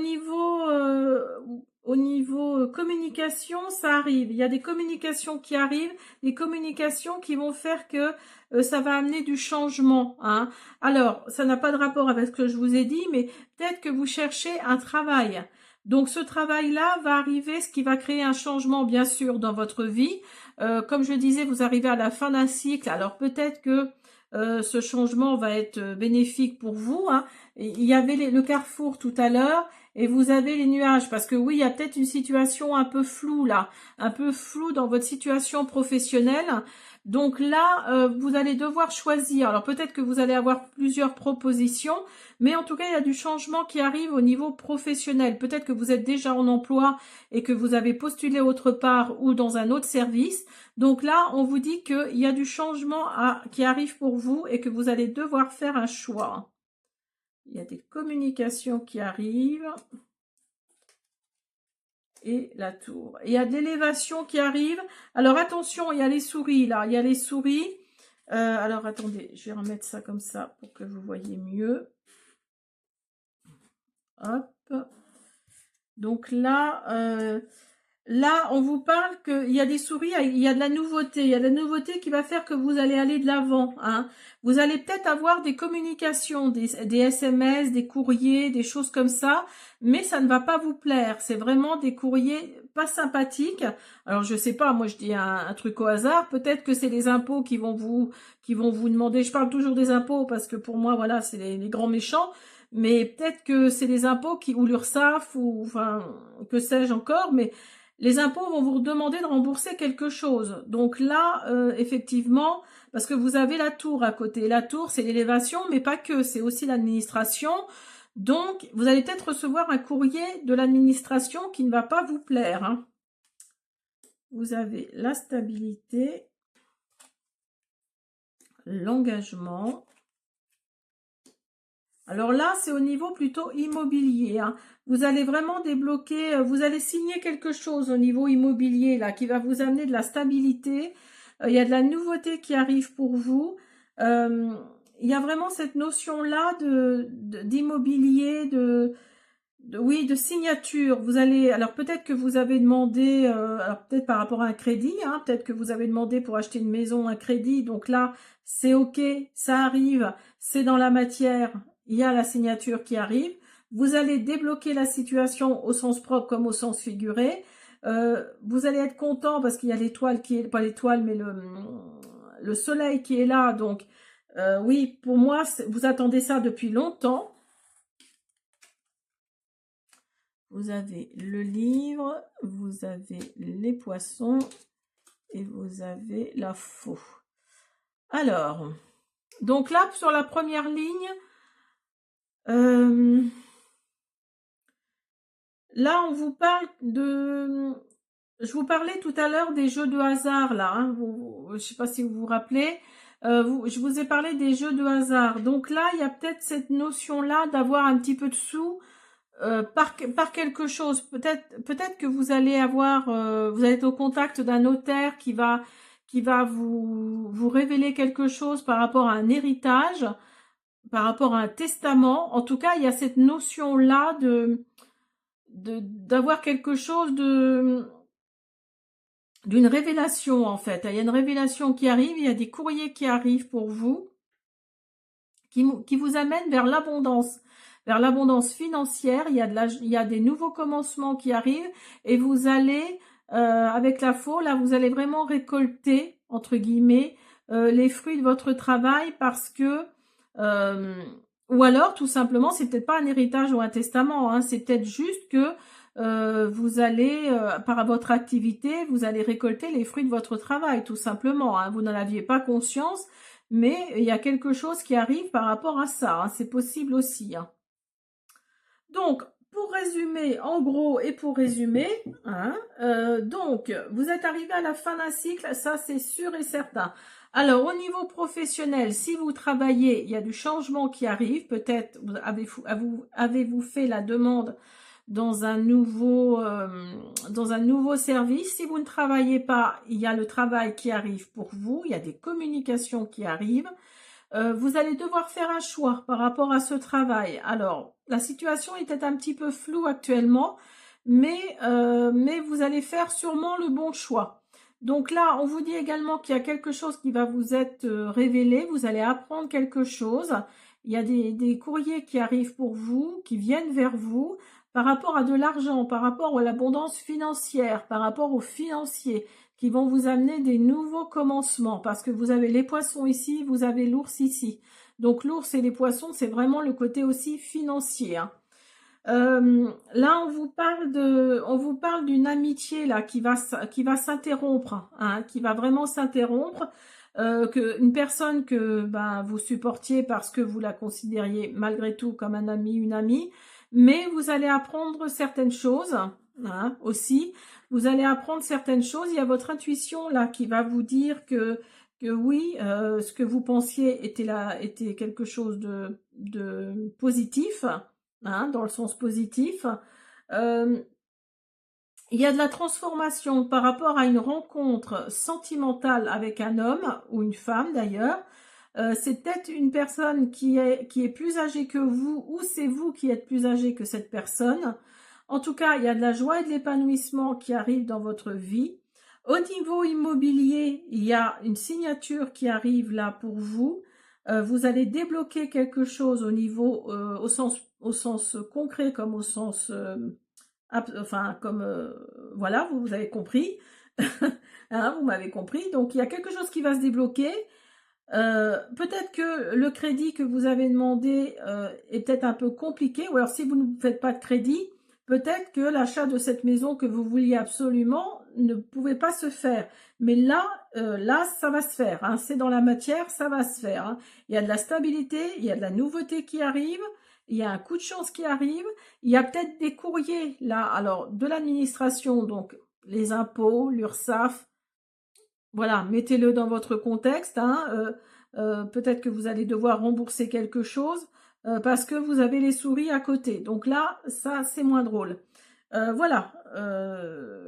niveau communication, ça arrive. Il y a des communications qui arrivent, des communications qui vont faire que ça va amener du changement, hein. Alors, ça n'a pas de rapport avec ce que je vous ai dit, mais peut-être que vous cherchez un travail. Donc, ce travail-là va arriver, ce qui va créer un changement, bien sûr, dans votre vie. Comme je disais, vous arrivez à la fin d'un cycle. Alors, peut-être que ce changement va être bénéfique pour vous, hein. Il y avait le carrefour tout à l'heure et vous avez les nuages parce que oui, il y a peut-être une situation un peu floue là, un peu floue dans votre situation professionnelle. Donc là, vous allez devoir choisir. Alors peut-être que vous allez avoir plusieurs propositions, mais en tout cas, il y a du changement qui arrive au niveau professionnel. Peut-être que vous êtes déjà en emploi et que vous avez postulé autre part ou dans un autre service. Donc là, on vous dit qu'il y a du changement qui arrive pour vous et que vous allez devoir faire un choix. Il y a des communications qui arrivent. Et la tour. Et il y a de l'élévation qui arrive. Alors attention, il y a les souris là. Il y a les souris. Alors attendez, je vais remettre ça comme ça pour que vous voyez mieux. Hop. Donc là, on vous parle qu'il y a des souris, il y a de la nouveauté. Il y a de la nouveauté qui va faire que vous allez aller de l'avant, hein. Vous allez peut-être avoir des communications, des SMS, des courriers, des choses comme ça, mais ça ne va pas vous plaire. C'est vraiment des courriers pas sympathiques. Alors, je sais pas, moi je dis un truc au hasard. Peut-être que c'est les impôts qui vont vous demander. Je parle toujours des impôts parce que pour moi, voilà, c'est les grands méchants. Mais peut-être que c'est les impôts ou l'URSSAF ou enfin que sais-je encore, mais les impôts vont vous demander de rembourser quelque chose. Donc là, effectivement, parce que vous avez la tour à côté. La tour, c'est l'élévation, mais pas que, c'est aussi l'administration. Donc, vous allez peut-être recevoir un courrier de l'administration qui ne va pas vous plaire, hein. Vous avez la stabilité, l'engagement. Alors là, c'est au niveau plutôt immobilier, hein. Vous allez vraiment débloquer, vous allez signer quelque chose au niveau immobilier là qui va vous amener de la stabilité. Il y a de la nouveauté qui arrive pour vous. Il y a vraiment cette notion-là d'immobilier, oui, de signature. Vous allez, alors peut-être que vous avez demandé, alors peut-être par rapport à un crédit, hein, peut-être que vous avez demandé pour acheter une maison un crédit. Donc là, c'est OK, ça arrive, c'est dans la matière. Il y a la signature qui arrive. Vous allez débloquer la situation au sens propre comme au sens figuré. Vous allez être content parce qu'il y a l'étoile qui est, pas l'étoile, mais le soleil qui est là. Donc, oui, pour moi, vous attendez ça depuis longtemps. Vous avez le livre, vous avez les poissons et vous avez la faux. Alors, donc là, sur la première ligne, là, on vous parle de... Je vous parlais tout à l'heure des jeux de hasard, là, hein, je ne sais pas si vous vous rappelez. Je vous ai parlé des jeux de hasard. Donc là, il y a peut-être cette notion-là d'avoir un petit peu de sous par quelque chose. Peut-être que vous allez avoir... vous allez être au contact d'un notaire qui va vous révéler quelque chose par rapport à un héritage, par rapport à un testament. En tout cas, il y a cette notion-là d'avoir quelque chose d'une révélation en fait. Il y a une révélation qui arrive, il y a des courriers qui arrivent pour vous, qui vous amènent vers l'abondance financière. Il y a des nouveaux commencements qui arrivent et vous allez, avec la faux, là, vous allez vraiment récolter, entre guillemets, les fruits de votre travail parce que, euh, ou alors, tout simplement, c'est peut-être pas un héritage ou un testament, hein, c'est peut-être juste que vous allez, par votre activité, vous allez récolter les fruits de votre travail, tout simplement, hein. Vous n'en aviez pas conscience, mais il y a quelque chose qui arrive par rapport à ça, hein. C'est possible aussi, hein. Donc, pour résumer, en gros, et pour résumer, hein, donc, vous êtes arrivé à la fin d'un cycle, ça c'est sûr et certain. Alors, au niveau professionnel, si vous travaillez, il y a du changement qui arrive, peut-être avez-vous fait la demande dans un nouveau service. Si vous ne travaillez pas, il y a le travail qui arrive pour vous, il y a des communications qui arrivent. Vous allez devoir faire un choix par rapport à ce travail. Alors, la situation est peut-être un petit peu floue actuellement, mais vous allez faire sûrement le bon choix. Donc là, on vous dit également qu'il y a quelque chose qui va vous être révélé, vous allez apprendre quelque chose. Il y a des courriers qui arrivent pour vous, qui viennent vers vous, par rapport à de l'argent, par rapport à l'abondance financière, par rapport aux financiers, qui vont vous amener des nouveaux commencements, parce que vous avez les poissons ici, vous avez l'ours ici. Donc l'ours et les poissons, c'est vraiment le côté aussi financier, hein. Là, on vous parle d'une amitié là qui va s'interrompre, hein, qui va vraiment s'interrompre. Une personne que ben, vous supportiez parce que vous la considériez malgré tout comme un ami, une amie, mais vous allez apprendre certaines choses, hein, aussi. Vous allez apprendre certaines choses. Il y a votre intuition là qui va vous dire que oui, ce que vous pensiez était quelque chose de positif, hein, dans le sens positif. Euh, il y a de la transformation par rapport à une rencontre sentimentale avec un homme ou une femme d'ailleurs. C'est peut-être une personne qui est plus âgée que vous ou c'est vous qui êtes plus âgé que cette personne. En tout cas, il y a de la joie et de l'épanouissement qui arrive dans votre vie. Au niveau immobilier, il y a une signature qui arrive là pour vous. Vous allez débloquer quelque chose au niveau, au sens concret comme au sens, enfin comme, voilà, vous avez compris, hein, vous m'avez compris. Donc il y a quelque chose qui va se débloquer. Peut-être que le crédit que vous avez demandé est peut-être un peu compliqué, ou alors si vous ne faites pas de crédit, peut-être que l'achat de cette maison que vous vouliez absolument ne pouvait pas se faire. Mais là, ça va se faire, hein. C'est dans la matière, ça va se faire, hein. Il y a de la stabilité, il y a de la nouveauté qui arrive, il y a un coup de chance qui arrive, il y a peut-être des courriers là, alors de l'administration, donc les impôts, l'URSSAF, voilà, mettez-le dans votre contexte, hein, peut-être que vous allez devoir rembourser quelque chose parce que vous avez les souris à côté. Donc là, ça, c'est moins drôle. Voilà,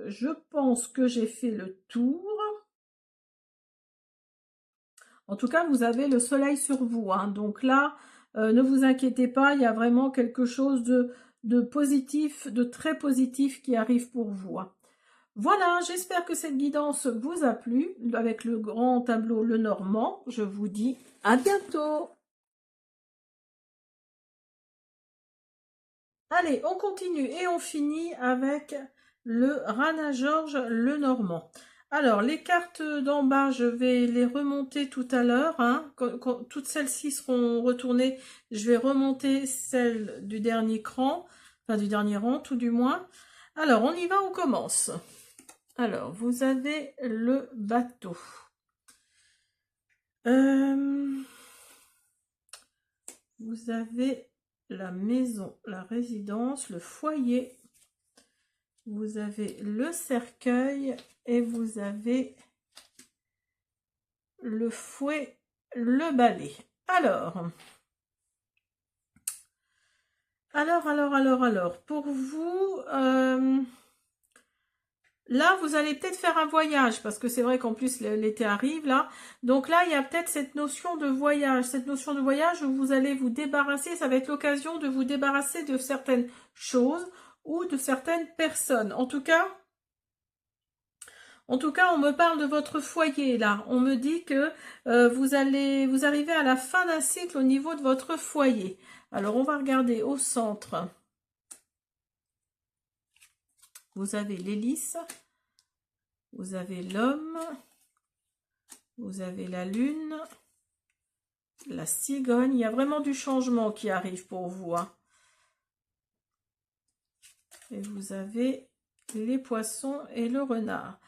je pense que j'ai fait le tour. En tout cas, vous avez le soleil sur vous, hein. Donc là, ne vous inquiétez pas, il y a vraiment quelque chose de positif, de très positif qui arrive pour vous, hein. Voilà, j'espère que cette guidance vous a plu avec le grand tableau Le Normand. Je vous dis à bientôt. Allez, on continue et on finit avec le Rana Georges Le Normand. Alors, les cartes d'en bas, je vais les remonter tout à l'heure, hein. Quand toutes celles-ci seront retournées, je vais remonter celle du dernier cran, enfin du dernier rang, tout du moins. Alors, on y va, on commence. Alors, vous avez le bateau. Vous avez la maison, la résidence, le foyer. Vous avez le cercueil et vous avez le fouet, le balai. Alors, pour vous, là, vous allez peut-être faire un voyage, parce que c'est vrai qu'en plus, l'été arrive, là. Donc là, il y a peut-être cette notion de voyage. Cette notion de voyage où vous allez vous débarrasser, ça va être l'occasion de vous débarrasser de certaines choses ou de certaines personnes. En tout cas, En tout cas, on me parle de votre foyer là. On me dit que vous arrivez à la fin d'un cycle au niveau de votre foyer. Alors, on va regarder au centre. Vous avez l'hélice, vous avez l'homme, vous avez la lune, la cigogne. Il y a vraiment du changement qui arrive pour vous, hein. Et vous avez les poissons et le renard.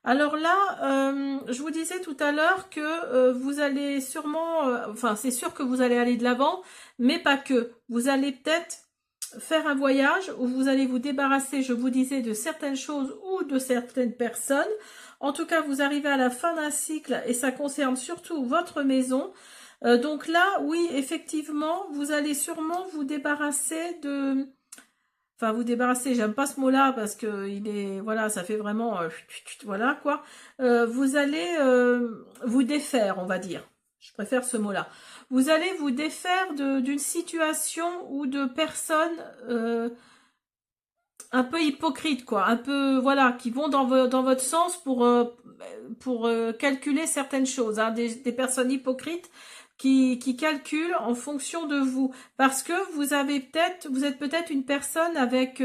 Alors là, je vous disais tout à l'heure que vous allez sûrement, enfin c'est sûr que vous allez aller de l'avant, mais pas que. Vous allez peut-être faire un voyage où vous allez vous débarrasser, je vous disais, de certaines choses ou de certaines personnes. En tout cas, vous arrivez à la fin d'un cycle et ça concerne surtout votre maison. Donc là, oui, effectivement, vous allez sûrement vous débarrasser de... Enfin, vous débarrasser, j'aime pas ce mot-là parce que il est, voilà, ça fait vraiment, voilà quoi. Vous allez vous défaire, on va dire. Je préfère ce mot-là. Vous allez vous défaire d'une situation ou de personnes un peu hypocrites, quoi. Un peu, voilà, qui vont dans votre sens pour calculer certaines choses. Hein, des personnes hypocrites qui calculent en fonction de vous, parce que vous êtes peut-être une personne avec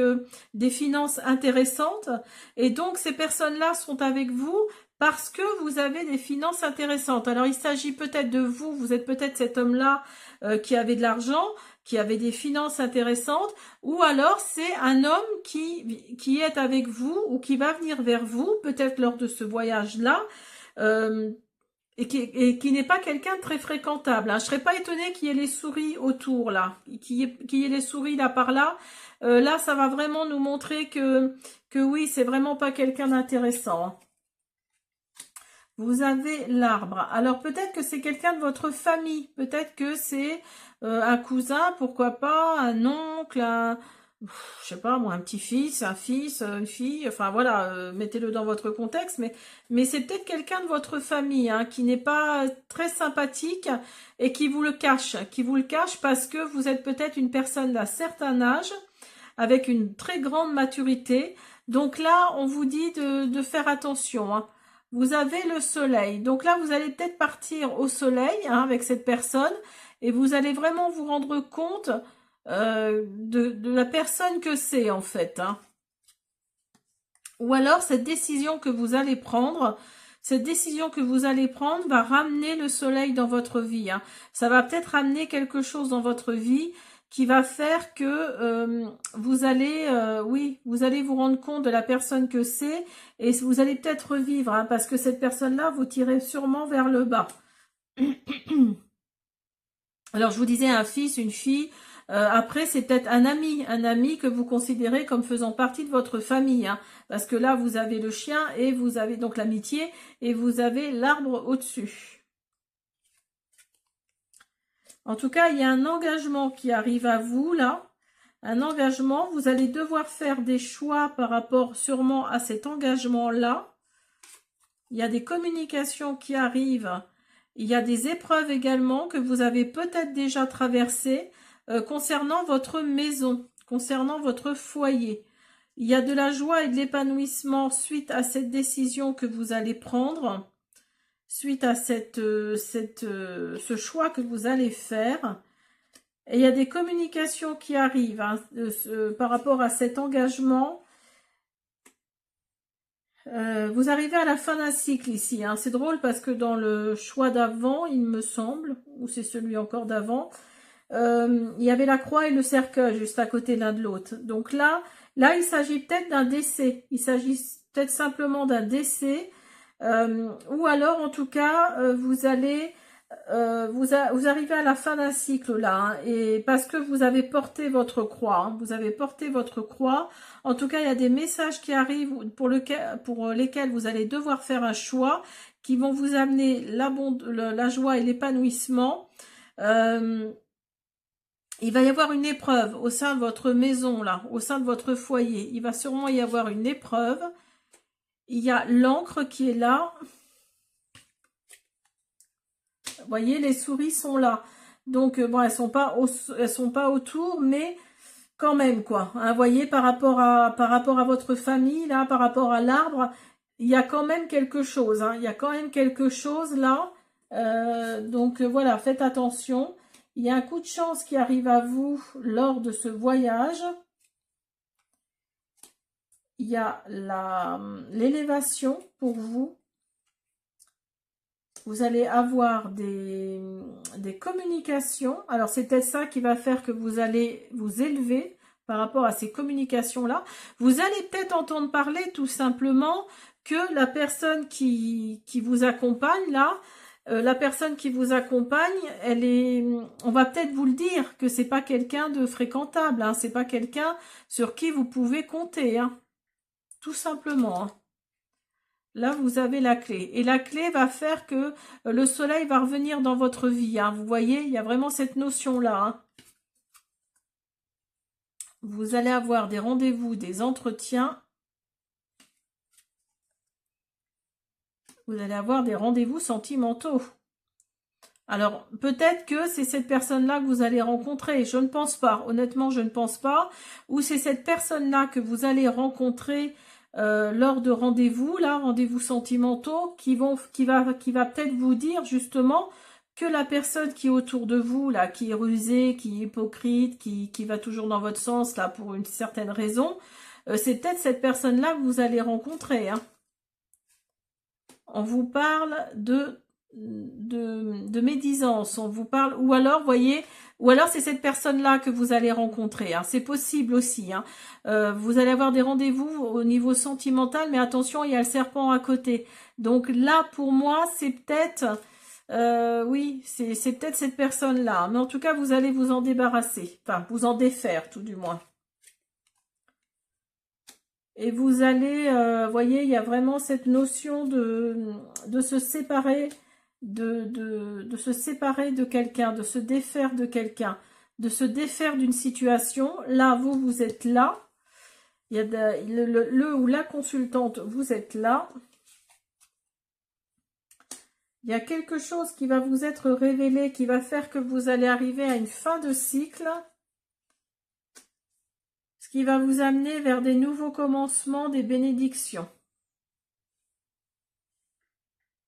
des finances intéressantes, et donc ces personnes-là sont avec vous parce que vous avez des finances intéressantes. Alors il s'agit peut-être de vous, vous êtes peut-être cet homme-là qui avait de l'argent, qui avait des finances intéressantes, ou alors c'est un homme qui est avec vous ou qui va venir vers vous, peut-être lors de ce voyage-là, et qui n'est pas quelqu'un de très fréquentable. Hein. Je ne serais pas étonnée qu'il y ait les souris autour, là, qu'il y ait les souris là par là. Là, ça va vraiment nous montrer que oui, c'est vraiment pas quelqu'un d'intéressant. Vous avez l'arbre. Alors peut-être que c'est quelqu'un de votre famille. Peut-être que c'est un cousin, pourquoi pas, un oncle, je sais pas moi, un petit-fils, un fils, une fille, enfin voilà, mettez-le dans votre contexte, mais c'est peut-être quelqu'un de votre famille, hein, qui n'est pas très sympathique et qui vous le cache parce que vous êtes peut-être une personne d'un certain âge, avec une très grande maturité. Donc là, on vous dit de faire attention, hein. Vous avez le soleil, donc là vous allez peut-être partir au soleil, hein, avec cette personne, et vous allez vraiment vous rendre compte de la personne que c'est en fait, hein. Ou alors cette décision que vous allez prendre va ramener le soleil dans votre vie, hein. Ça va peut-être ramener quelque chose dans votre vie qui va faire que vous allez vous rendre compte de la personne que c'est, et vous allez peut-être revivre, hein, parce que cette personne-là vous tirez sûrement vers le bas. Alors, je vous disais un fils, une fille. Après, c'est peut-être un ami que vous considérez comme faisant partie de votre famille, hein, parce que là, vous avez le chien et vous avez donc l'amitié et vous avez l'arbre au-dessus. En tout cas, il y a un engagement qui arrive à vous, là. Un engagement, vous allez devoir faire des choix par rapport sûrement à cet engagement-là. Il y a des communications qui arrivent. Il y a des épreuves également que vous avez peut-être déjà traversées concernant votre maison, concernant votre foyer. Il y a de la joie et de l'épanouissement suite à cette décision que vous allez prendre, suite à ce choix que vous allez faire. Et il y a des communications qui arrivent, hein, par rapport à cet engagement. Vous arrivez à la fin d'un cycle ici, hein. C'est drôle parce que dans le choix d'avant, il me semble, ou c'est celui encore d'avant, il y avait la croix et le cercueil juste à côté l'un de l'autre. Donc là, il s'agit peut-être d'un décès. Il s'agit peut-être simplement d'un décès. Ou alors, en tout cas, vous allez... vous arrivez à la fin d'un cycle là, hein, et parce que vous avez porté votre croix, hein, vous avez porté votre croix. En tout cas, il y a des messages qui arrivent pour lesquels vous allez devoir faire un choix, qui vont vous amener la joie et l'épanouissement. Il va y avoir une épreuve au sein de votre maison là, au sein de votre foyer. Il va sûrement y avoir une épreuve. Il y a l'encre qui est là. Vous voyez, les souris sont là. Donc, bon, elles sont pas autour, mais quand même, quoi. Hein, vous voyez, par rapport à votre famille, là, par rapport à l'arbre, il y a quand même quelque chose, hein, il y a quand même quelque chose là. Donc voilà, faites attention. Il y a un coup de chance qui arrive à vous lors de ce voyage. Il y a l'élévation pour vous. Vous allez avoir des communications. Alors, c'est peut-être ça qui va faire que vous allez vous élever par rapport à ces communications-là. Vous allez peut-être entendre parler tout simplement que la personne qui vous accompagne, là, la personne qui vous accompagne, elle est, on va peut-être vous le dire, que c'est pas quelqu'un de fréquentable, hein, c'est pas quelqu'un sur qui vous pouvez compter, hein, tout simplement, hein. Là, vous avez la clé. Et la clé va faire que le soleil va revenir dans votre vie, hein. Vous voyez, il y a vraiment cette notion-là, hein. Vous allez avoir des rendez-vous, des entretiens. Vous allez avoir des rendez-vous sentimentaux. Alors, peut-être que c'est cette personne-là que vous allez rencontrer. Je ne pense pas. Honnêtement, je ne pense pas. Ou c'est cette personne-là que vous allez rencontrer lors de rendez-vous, là, rendez-vous sentimentaux, qui va peut-être vous dire justement que la personne qui est autour de vous, là, qui est rusée, qui est hypocrite, qui va toujours dans votre sens, là, pour une certaine raison, c'est peut-être cette personne-là que vous allez rencontrer, hein. On vous parle de médisance, on vous parle, ou alors, voyez, ou alors c'est cette personne-là que vous allez rencontrer, hein. C'est possible aussi, hein. Vous allez avoir des rendez-vous au niveau sentimental, mais attention, il y a le serpent à côté. Donc là, pour moi, c'est peut-être, oui, c'est peut-être cette personne-là. Mais en tout cas, vous allez vous en débarrasser, enfin, vous en défaire, tout du moins. Et vous allez, voyez, il y a vraiment cette notion de se séparer, de se séparer de quelqu'un, de se défaire de quelqu'un, de se défaire d'une situation. Là, vous êtes là. Il y a le ou la consultante, vous êtes là. Il y a quelque chose qui va vous être révélé, qui va faire que vous allez arriver à une fin de cycle. Ce qui va vous amener vers des nouveaux commencements, des bénédictions.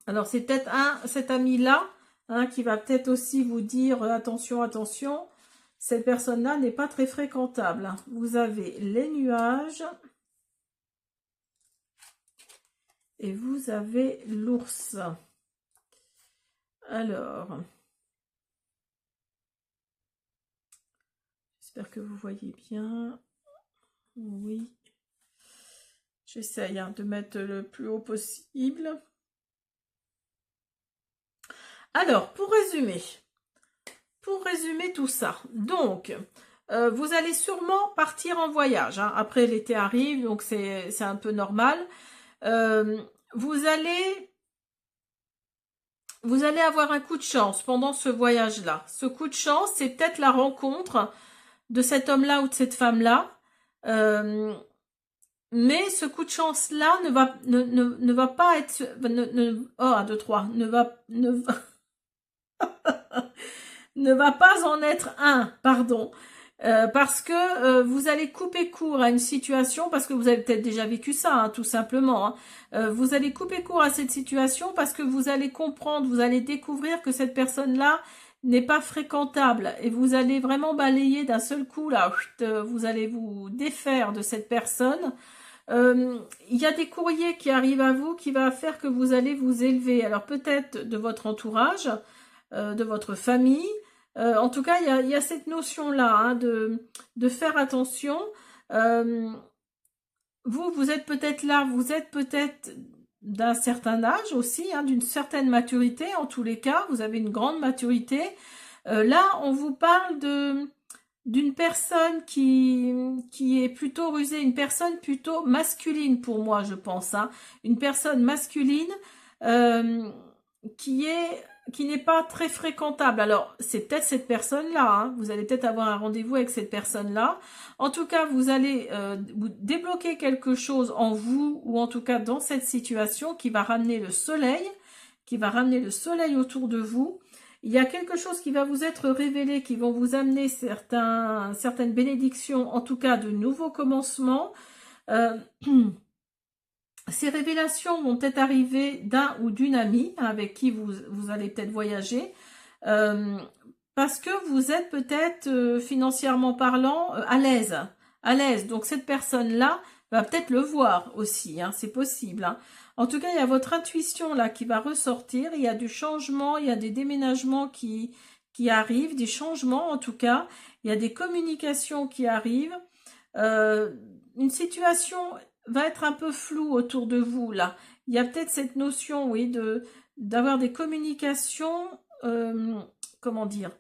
Alors, c'est peut-être cet ami-là, hein, qui va peut-être aussi vous dire attention, attention, cette personne-là n'est pas très fréquentable, hein. Vous avez les nuages et vous avez l'ours. Alors, j'espère que vous voyez bien. Oui. J'essaye, hein, de mettre le plus haut possible. Alors, pour résumer tout ça, donc, vous allez sûrement partir en voyage, hein. Après, l'été arrive, donc c'est un peu normal. Vous allez avoir un coup de chance pendant ce voyage-là. Ce coup de chance, c'est peut-être la rencontre de cet homme-là ou de cette femme-là. Mais ce coup de chance-là ne va pas être... oh, 1, 2, 3. Ne va pas en être un, pardon. Parce que vous allez couper court à une situation, parce que vous avez peut-être déjà vécu ça, hein, tout simplement, hein. Vous allez couper court à cette situation parce que vous allez comprendre, vous allez découvrir que cette personne-là n'est pas fréquentable. Et vous allez vraiment balayer d'un seul coup, là, vous allez vous défaire de cette personne. Il y a des courriers qui arrivent à vous qui va faire que vous allez vous élever. Alors peut-être de votre entourage, de votre famille. En tout cas, il y a cette notion-là, hein, de faire attention. Vous êtes peut-être là, vous êtes peut-être d'un certain âge aussi, hein, d'une certaine maturité. En tous les cas, vous avez une grande maturité. Là, on vous parle d'une personne qui est plutôt rusée, une personne plutôt masculine pour moi, je pense, hein. Une personne masculine qui n'est pas très fréquentable. Alors, c'est peut-être cette personne-là, hein. Vous allez peut-être avoir un rendez-vous avec cette personne-là. En tout cas, vous allez vous débloquer quelque chose en vous, ou en tout cas dans cette situation qui va ramener le soleil, autour de vous. Il y a quelque chose qui va vous être révélé, qui vont vous amener certaines bénédictions, en tout cas de nouveaux commencements. Ces révélations vont peut-être arriver d'un ou d'une amie avec qui vous allez peut-être voyager, parce que vous êtes peut-être financièrement parlant à l'aise, Donc cette personne-là va peut-être le voir aussi, hein, c'est possible. Hein. En tout cas, il y a votre intuition là qui va ressortir. Il y a du changement, il y a des déménagements qui arrivent, des changements en tout cas. Il y a des communications qui arrivent. Une situation va être un peu floue autour de vous là. Il y a peut-être cette notion, oui, d'avoir des communications. Comment dire?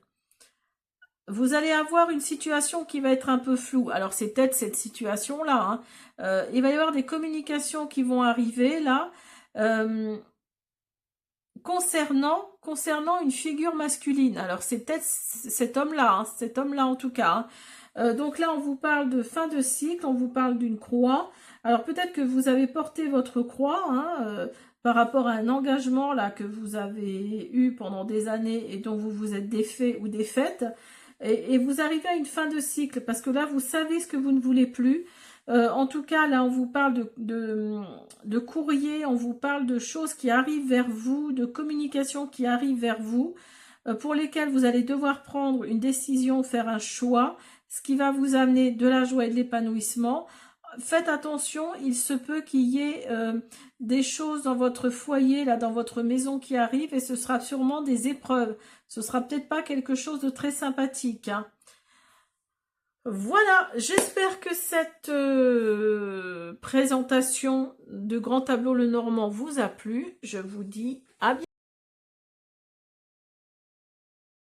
Vous allez avoir une situation qui va être un peu floue. Alors c'est peut-être cette situation-là. Hein. Il va y avoir des communications qui vont arriver là. Concernant une figure masculine. Alors c'est peut-être cet homme-là, hein, cet homme-là en tout cas. Hein. Donc là on vous parle de fin de cycle, on vous parle d'une croix. Alors peut-être que vous avez porté votre croix hein, par rapport à un engagement là que vous avez eu pendant des années et dont vous vous êtes défait ou défaite. Et vous arrivez à une fin de cycle parce que là vous savez ce que vous ne voulez plus. En tout cas, là, on vous parle de courrier, on vous parle de choses qui arrivent vers vous, de communications qui arrivent vers vous, pour lesquelles vous allez devoir prendre une décision, faire un choix, ce qui va vous amener de la joie et de l'épanouissement. Faites attention, il se peut qu'il y ait des choses dans votre foyer, là, dans votre maison qui arrivent, et ce sera sûrement des épreuves. Ce sera peut-être pas quelque chose de très sympathique, hein. Voilà, j'espère que cette présentation de Grand Tableau Lenormand vous a plu. Je vous dis à bientôt.